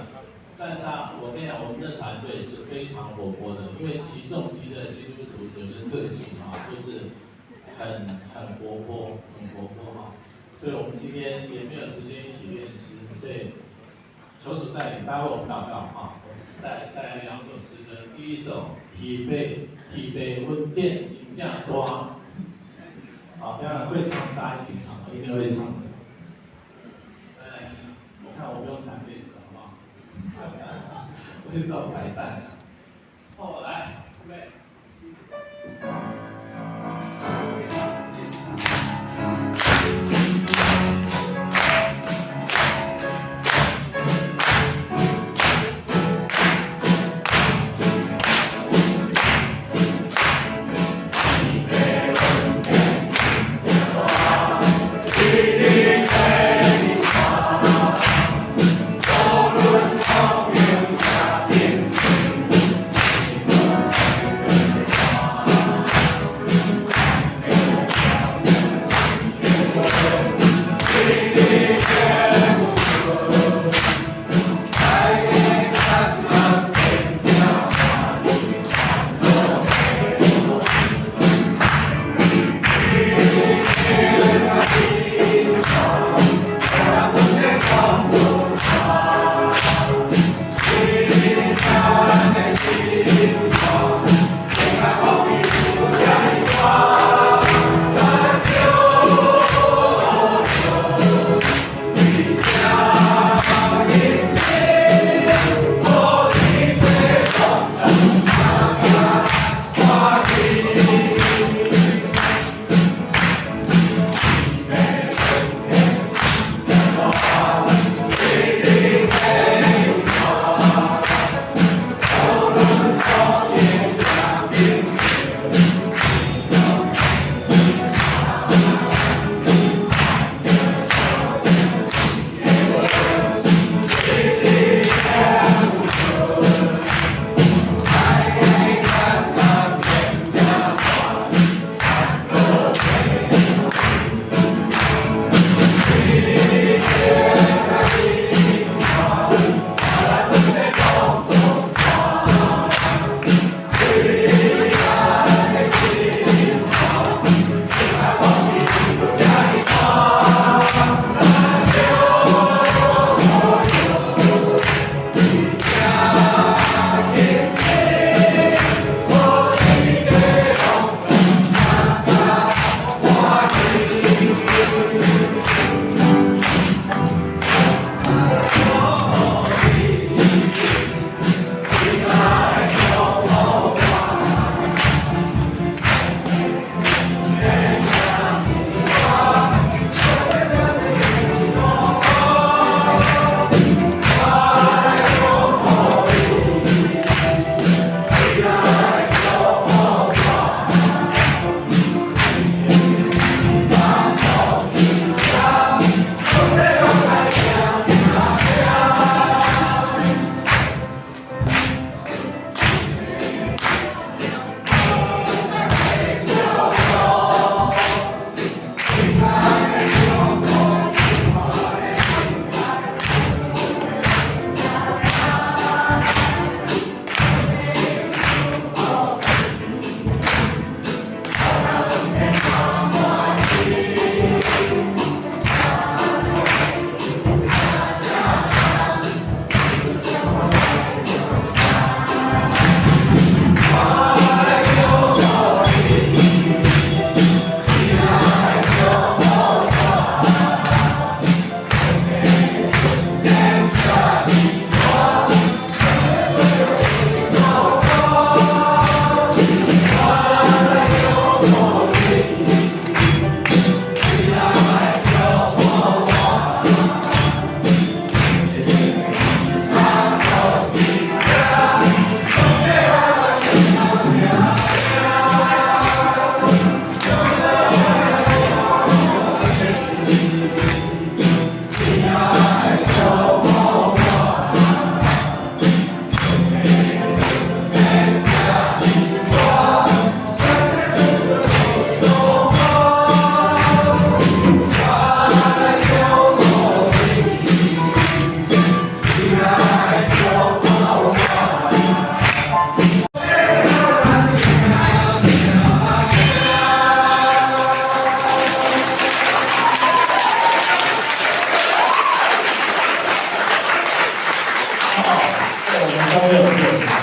但是我跟你讲，我们的团队是非常活泼的，因为起重机的基督徒有的个性啊，就是很活泼，很活泼哈。所以我们今天也没有时间一起练诗，所以求主带领，待会我们祷告哈，带来2首诗歌，第一首体背温电金架多，好，当然会唱，大家一起唱，一定会唱的。我看我不用弹贝斯，好不好？我去找白蛋。后来，预备。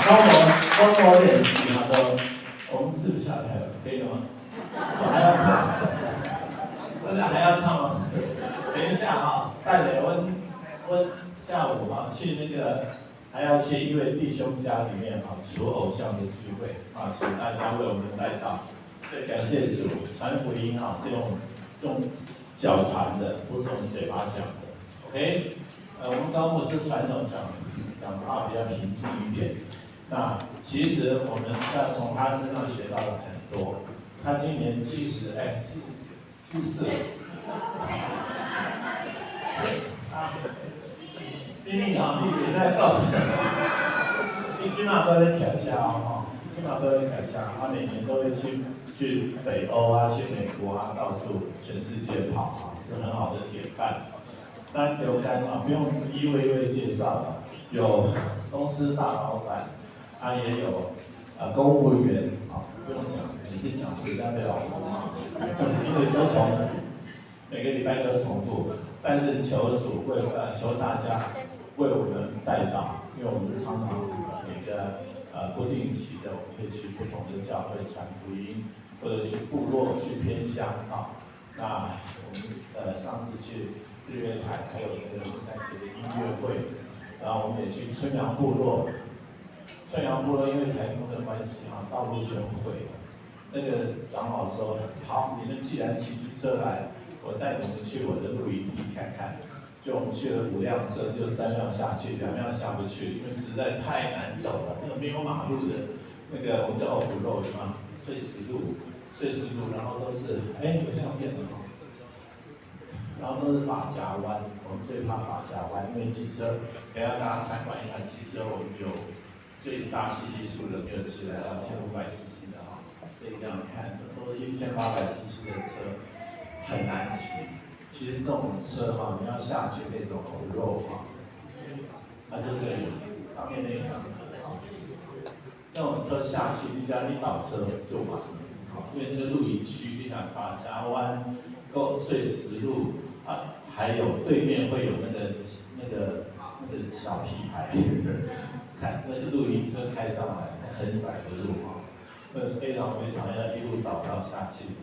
观摩练习嘛，我们是不是下台了？可以了吗？还要唱？大家还要唱吗？等一下啊，带着温下午啊，去那个还要去一位弟兄家里面啊，除偶像的聚会啊，请大家为我们带到。对，感谢主，传福音啊是用脚传的，不是用嘴巴讲的。OK， 我们高牧师传统讲话比较平静一点。那其实我们要从他身上学到了很多。他今年74了。你好，你别再讲。你起码都在挑战哦，起码都在挑战。他每年都会去北欧啊，去美国啊，到处全世界跑啊，是很好的典范。那刘干啊，不用一位一位介绍了，有公司大老板，他也有公务员啊，不用讲，也是讲人家的老公啊，因为都重复，每个礼拜都重复。但是求主求大家为我们带导，因为我们常常每个不定期的，我们会去不同的教会传福音，或者去部落、去偏乡啊。那我们上次去日月潭，还有那个圣诞节的音乐会，然后我们也去春阳部落。春阳部落因为台风的关系啊，道路全毁了。那个长老说：“好，你们既然骑机车来，我带你们去我的露营地看看。”就我们去了5辆车，就3辆下去，2辆下不去，因为实在太难走了。那个没有马路的，那个我们叫off road嘛，碎石路，然后都是有相片的吗？然后都是发夹弯，我们最怕发夹弯，因为机车，给大家参观一下机车，我们有最大CC数的没有骑来到1500cc的哈，这一辆看都是1800cc的车，很难骑。其实这种车哈，你要下去那种肉哈，就这里上面那个，那种车下去，你只要一倒车就完了，因为那个露营区，你看发夹弯、碎石路啊，还有对面会有那个小屁孩，看那个露营车开上来，很窄的路啊，那非常要一路倒到下去。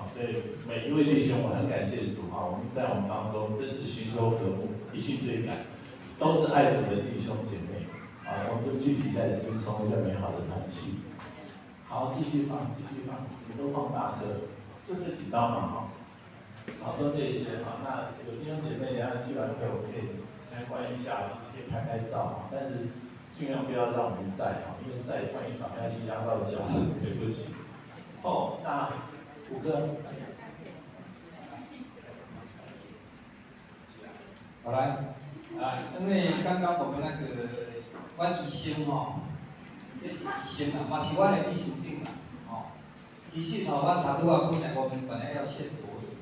所以每一位弟兄，我很感谢主啊！我们在我们当中真是寻求和睦、一心追赶，都是爱主的弟兄姐妹啊！我们就聚集在这边，成为一个美好的团契。好，继续放，怎么都放大车，就这几张嘛哈。好，都这些啊。那有弟兄姐妹，等下聚完会我们可以参观一下，可以拍照啊。但是尽量不要让我们在啊，因为在万一倒下去压到脚，对不起。那。5个，好来，因为刚刚我们那个阮医生这是医生嘛是阮的秘书长其实阮头拄本来要先国语，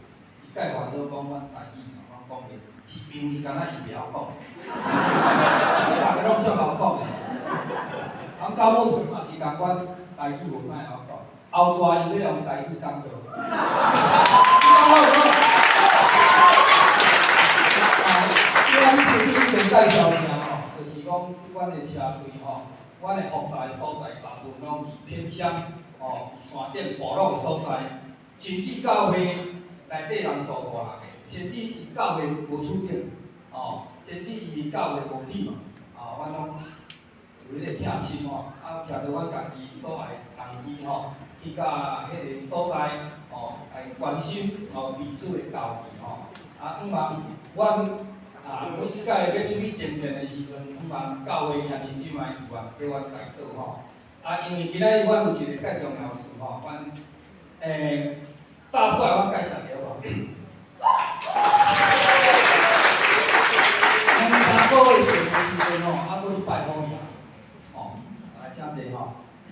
伊介烦恼讲阮台语我讲袂，是因为敢若伊袂晓讲，其实大家拢足好讲的，高牧师嘛是共阮台语无啥会晓讲。后抓伊要用台语讲着，咱前面先介绍一下就是讲阮的车队阮的服侍所在大部分拢是偏乡山顶部落的所在，甚至教会内底人数大个，甚至伊教会无厝顶甚至伊教会无铁嘛阮拢有迄个疼心徛着阮家己所爱同意去甲迄个所在来关心彼此的交易希望阮每一届要出去征战的时阵，希望教会也认真来意愿给阮带导因为今仔日阮有一个介重要事阮大帅我介绍了3个月前的时阵搁去拜访伊来真济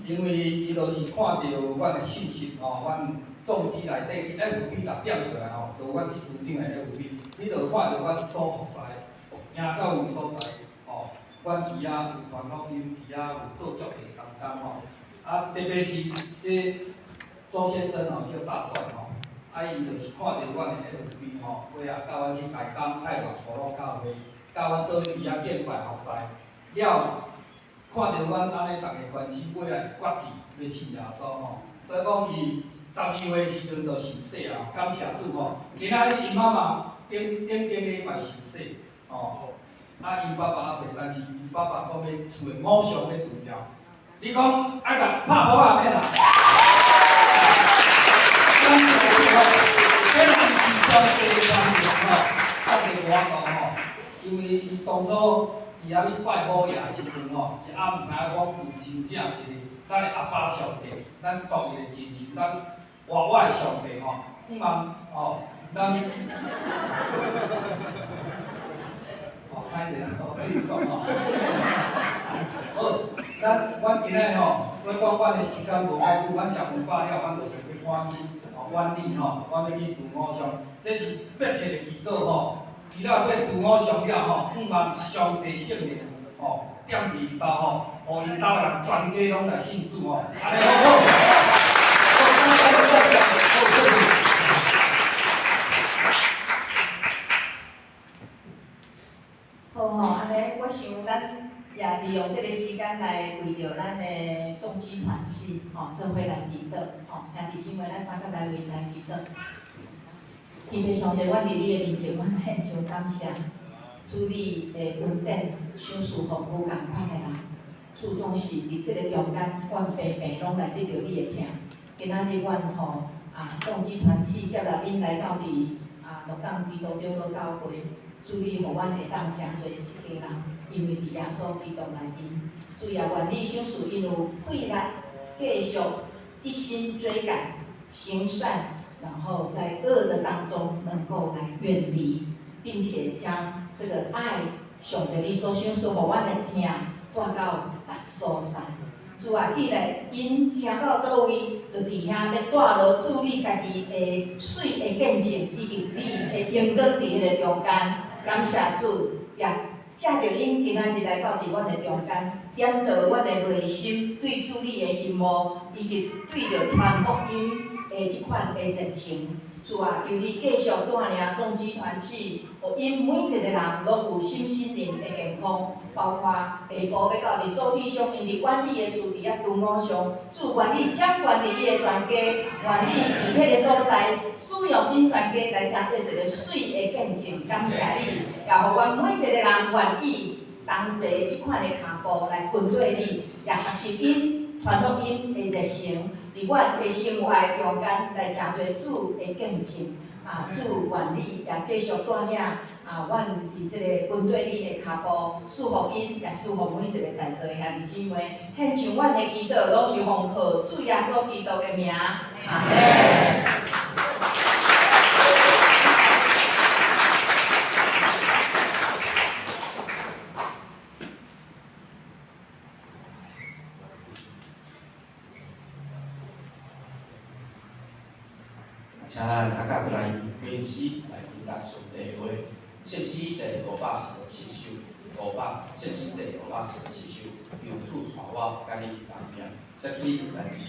因为伊就是看到阮的信息阮总之内底 FB 若点过来就阮秘书长的 FB， 你就看到阮所服侍行到有所在阮伫有传福音，伫有做足的工特别是这周先生叫大帅伊就是看到阮的 FB 尾教阮去台东太原部落教会，教阮做伊建拜服侍了。看到阮安尼，大家关心过来决志要信耶稣吼，所以讲伊12岁时阵就受洗啊，感谢主吼。今仔日因妈妈顶礼拜受洗吼，啊因爸爸还袂，但是因爸爸讲要厝的5项要除掉。你讲爱甲拍鼓啊免啦？咱这个吼，这人是上帝的方面吼，较袂我讲吼，因为伊当初伊遐咧拜好爷时阵吼，伊也毋知影讲有真正一个咱的阿爸上帝，咱独一的真神，咱活我的上帝吼，希望吼，咱哦，歹势啦，我跟你讲吼，好，阮今日吼，所以讲阮的时间无够久，阮食饭饱了，阮就想去赶紧吼，晚礼吼，阮要去除五常，这是迫切的祈祷吼。除了要除五常了吼，希望上帝圣灵吼，点伫因兜吼，互因兜的人全家拢来信主吼，安尼好不好？好吼，安尼我想咱也利用这个时间来为着咱的众基团契吼，做伙来祈祷吼，兄弟姊妹，咱三个来为来祈祷。天父上帝，阮伫你的面前，阮献上感谢。主你的恩典，享受服务共款的人，主总是伫即个中间，阮平平拢来得到你的听。今仔日阮吼众基团契接纳因来到伫鹿港基督长老教会，主你互阮会当诚侪一家人，因为伫耶稣基督内面，主也愿你享受因有气力，继续一心追赶行善。然后在恶的当中能够来远离，并且将这个爱上帝你所享受互阮的听带到各所在。主啊，既然因行到倒位，就伫遐要带落主你家己的水的见证，以及你的应当伫迄个中间。感谢主，也借着因今仔日来到伫阮的中间，点到阮的内心对主你的希望，以及对着传福音。即款的热情，主啊，求你继续带领众基团契，互因每一个人拢有身心灵的健康，包括下晡要到伫做理上，因伫管理的厝伫遐除五常，主愿你掌管伫你的全家，愿你伫迄个所在使用因全家来成做一个水的见证，感谢你，也互阮每一个人愿意同齐即款的脚步来跟对你，也学习因传福音的热情。伫阮的生活的中间，来诚侪主的见证，主愿你也继续带领阮伫即个跟对你的脚步，祝福因，也祝福每一个在座的兄弟姊妹，献上阮的祈祷，拢是奉靠主耶稣基督的名，阿门。请咱三甲过来吟诗来应答上帝的话。圣诗第547首圣诗第547首，由主传我，甲你同名，接起来吟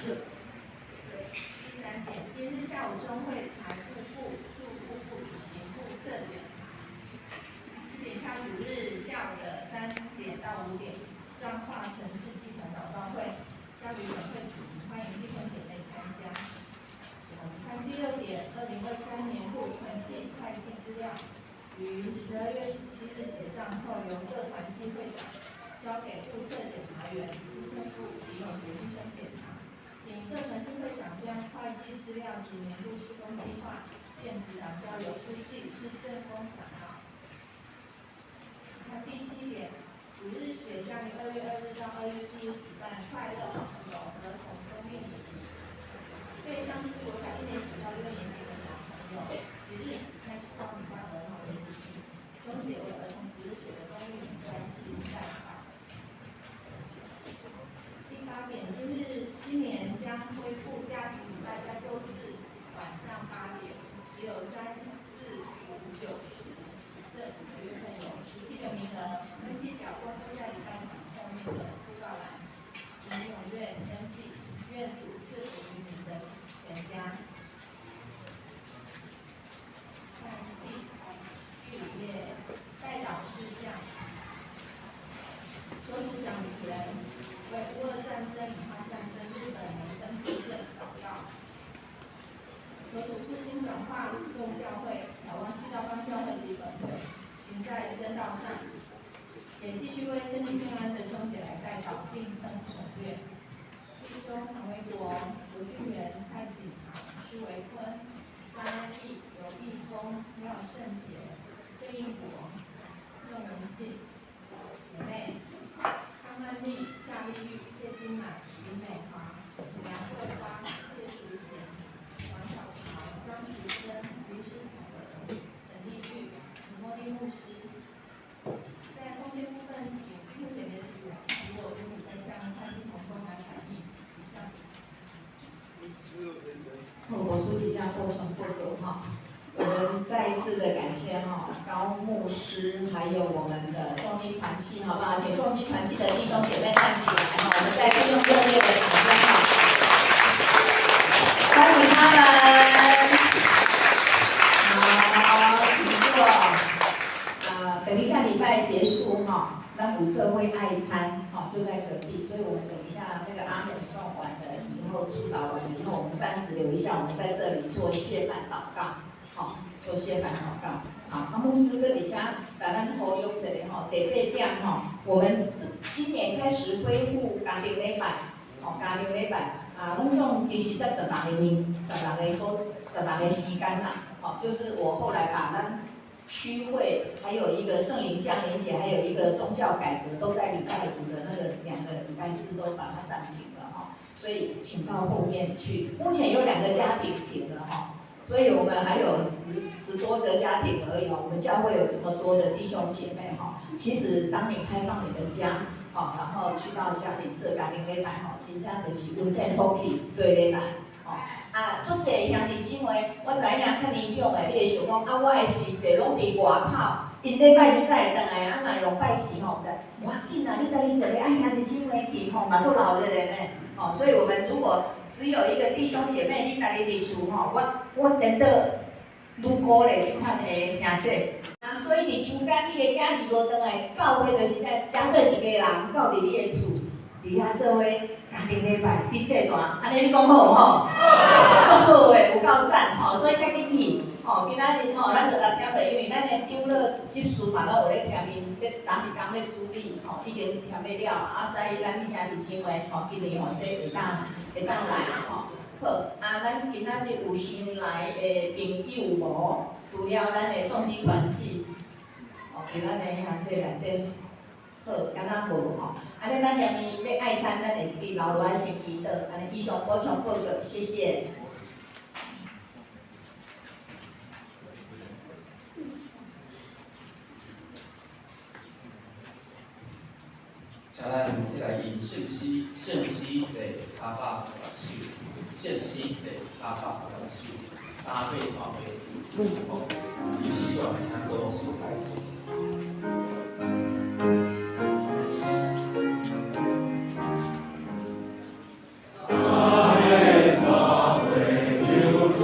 第三今日下午中会财务部、数务部举行部测检查。4点下5日下午的3点到5点，彰化城市祭坛祷告会将于本会举行，欢迎弟兄姐妹参加。看第6点，2023年度团契会计资料于12月17日结账后，由各团契会长交给部测检察员、师生部李永杰弟兄检查。请各团契会长将会计资料及年度施工计划电子档交由书记、市政工长到。看第7点，5日学将于2月2日到2月4日举办快乐网友儿童冬令营，对象是国小1年级到6年级的小朋友，即日起开始报名到儿童为止期，终结为儿童福日学的冬令营专期代考。第8点，今年将恢复家庭礼拜在周四晚上8点，只有3、4、5、9、10这5个月份有17个名额，登记表公布在礼拜堂后面的布告栏，请踊跃登记，愿主赐福于您的全家。看第5页，代祷事项，周组长前为乌俄战争以哈战争日本农耕地震祷告。所主复兴转化众教会、台湾西道方教会及本会，行在真道上，也继续为身体健安的兄姐来代祷，敬圣神愿。弟兄唐维国、刘俊元、蔡锦堂、施维坤、张安义、刘义峰、廖胜杰、郑英国、郑文信姐妹。康曼丽、夏丽玉、谢金乃、林美华、梁桂花、谢淑贤、王小桃、张淑珍、于诗彩娥、沈丽玉、陈茉莉牧师。在奉献部分，请弟兄姐妹组与我与你分享参信同工来反映。以上。我书记下播传播读哈。我们再一次的感谢高牧师，还有我们的众基团契，好不好？请众基团契的弟兄姐妹站起来我们再次用热烈的掌声欢迎他们。好，不错。等一下礼拜结束那古社会爱餐就在隔壁，所以我们等一下那个阿美送完了以后，主导完了以后，我们暂时留一下，我们在这里做谢饭祷告。做谢饭祷告。牧师搁底下把咱呼吁一下第8点我们今年开始恢复家庭礼拜，家庭礼拜拢总其实才16个时间啦，就是我后来把咱区会还有一个圣灵降临节，还有一个宗教改革都在礼拜5的那个2个礼拜4都把它暂停了所以请到后面去。目前有2个家庭停了所以我们还有10多个家庭而已我们教会有这么多的弟兄姐妹其实当你开放你的家然后去到家里做家庭礼拜真正就是温天福气对你来足侪兄弟姊妹，我知影较年长的，你会想讲我的事势拢伫外口，因礼拜日才会倒来若用拜时无要紧你带你一个兄弟姊妹去嘛足老热的呢。所以我们如果只有一个弟兄姐妹，你家己伫厝我真的愈鼓励即款的兄姐。所以伫秋间你的囝儿无倒来，教会就是在加做一个人到伫你的厝，伫遐做伙家庭礼拜去这段，安尼你讲好无足好诶，有够赞所以较紧去今仔日咱就来听着，因为咱的长老执事嘛，拢有咧听面，哪一工要处理已经听得了所以咱兄弟姊妹今年这会当来好咱今仔日有新来的朋友无？除了咱的众基团契伫咱的兄弟内底好，敢若无安尼咱下面要爱餐，咱会记留落来先祈祷，安尼以上补充报告，谢谢。请咱一来吟圣诗第380首，圣诗第380首，搭配双倍主持功，尤其说请各老师来做。阿妹双倍主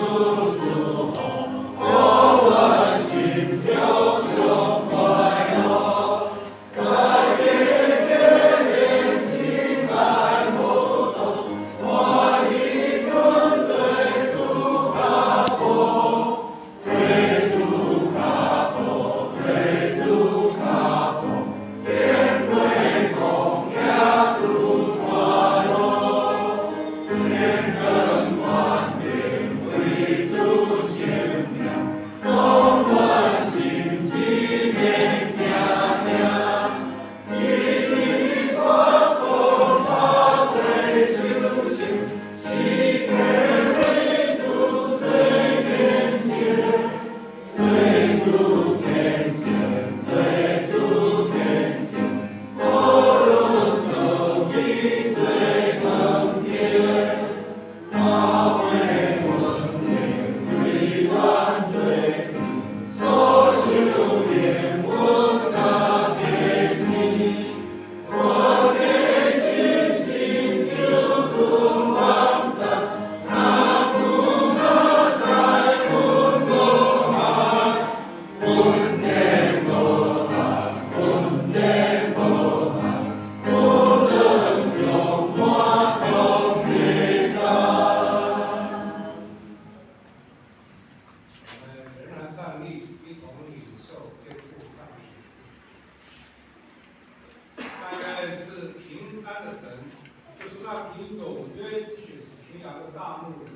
大牧人，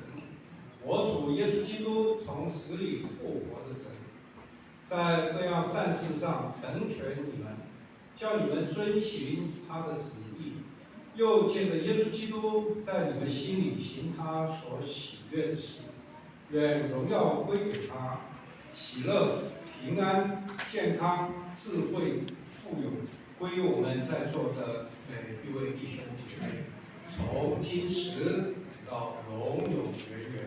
我主耶稣基督从死里复活的神，在各样善事上成全你们，叫你们遵行他的旨意，又借着耶稣基督在你们心里行他所喜悦的事。愿荣耀归给他，喜乐、平安、健康、智慧、富有归于我们在座的每一位弟兄姐妹，从今时直到永永远远。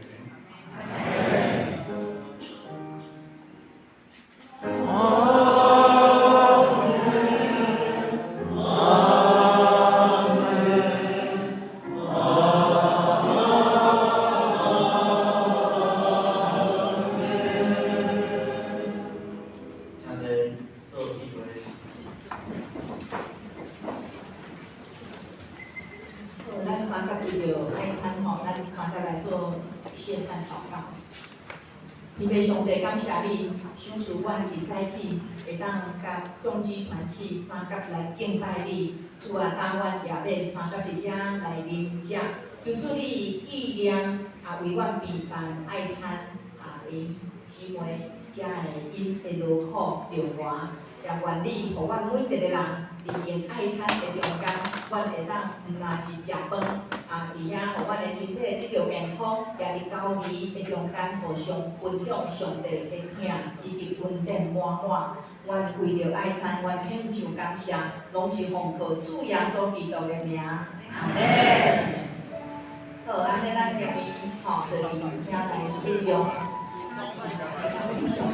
天父上帝，感谢你，赏赐阮伫早起会当甲众子团契三甲来敬拜你。主啊，当阮夜尾三甲伫遮来啉食，求主你纪念为阮备办爱餐为姊妹才会因会劳苦着活，也愿你互阮每一个人利用爱餐的中间，阮会当毋若是食饭。伫遐，互阮的身体得到健康，也伫交易的中间，互相分享上帝的疼，以及恩典满满。阮为着爱餐，阮献上感谢，拢是奉靠主耶稣基督的名，阿门。好，安尼咱今日就是请来使用。翕相吗？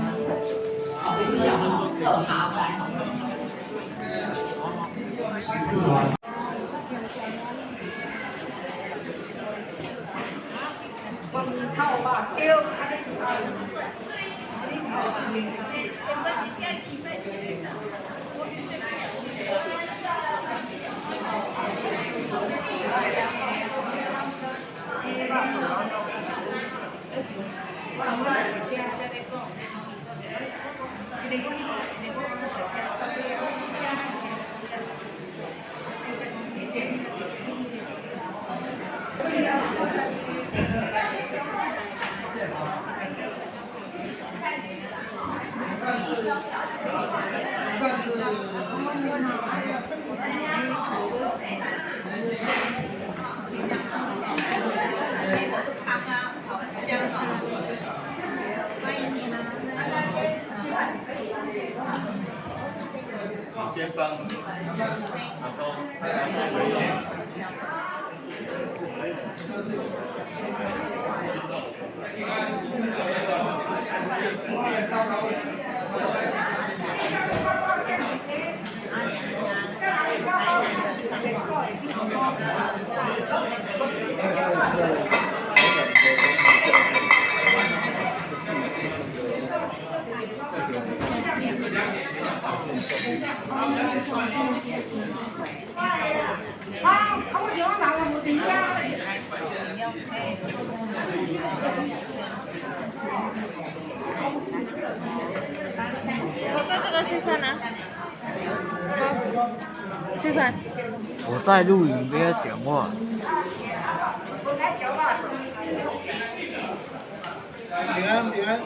翕相好，好来。先放，然后吃饭。我在录影，不要讲话。平安平安。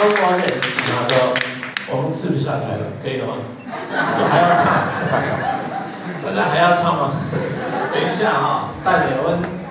都练习啊，我们吃不下来了，可以了吗？说还要唱，大家还要唱吗？等一下哈，带领我们。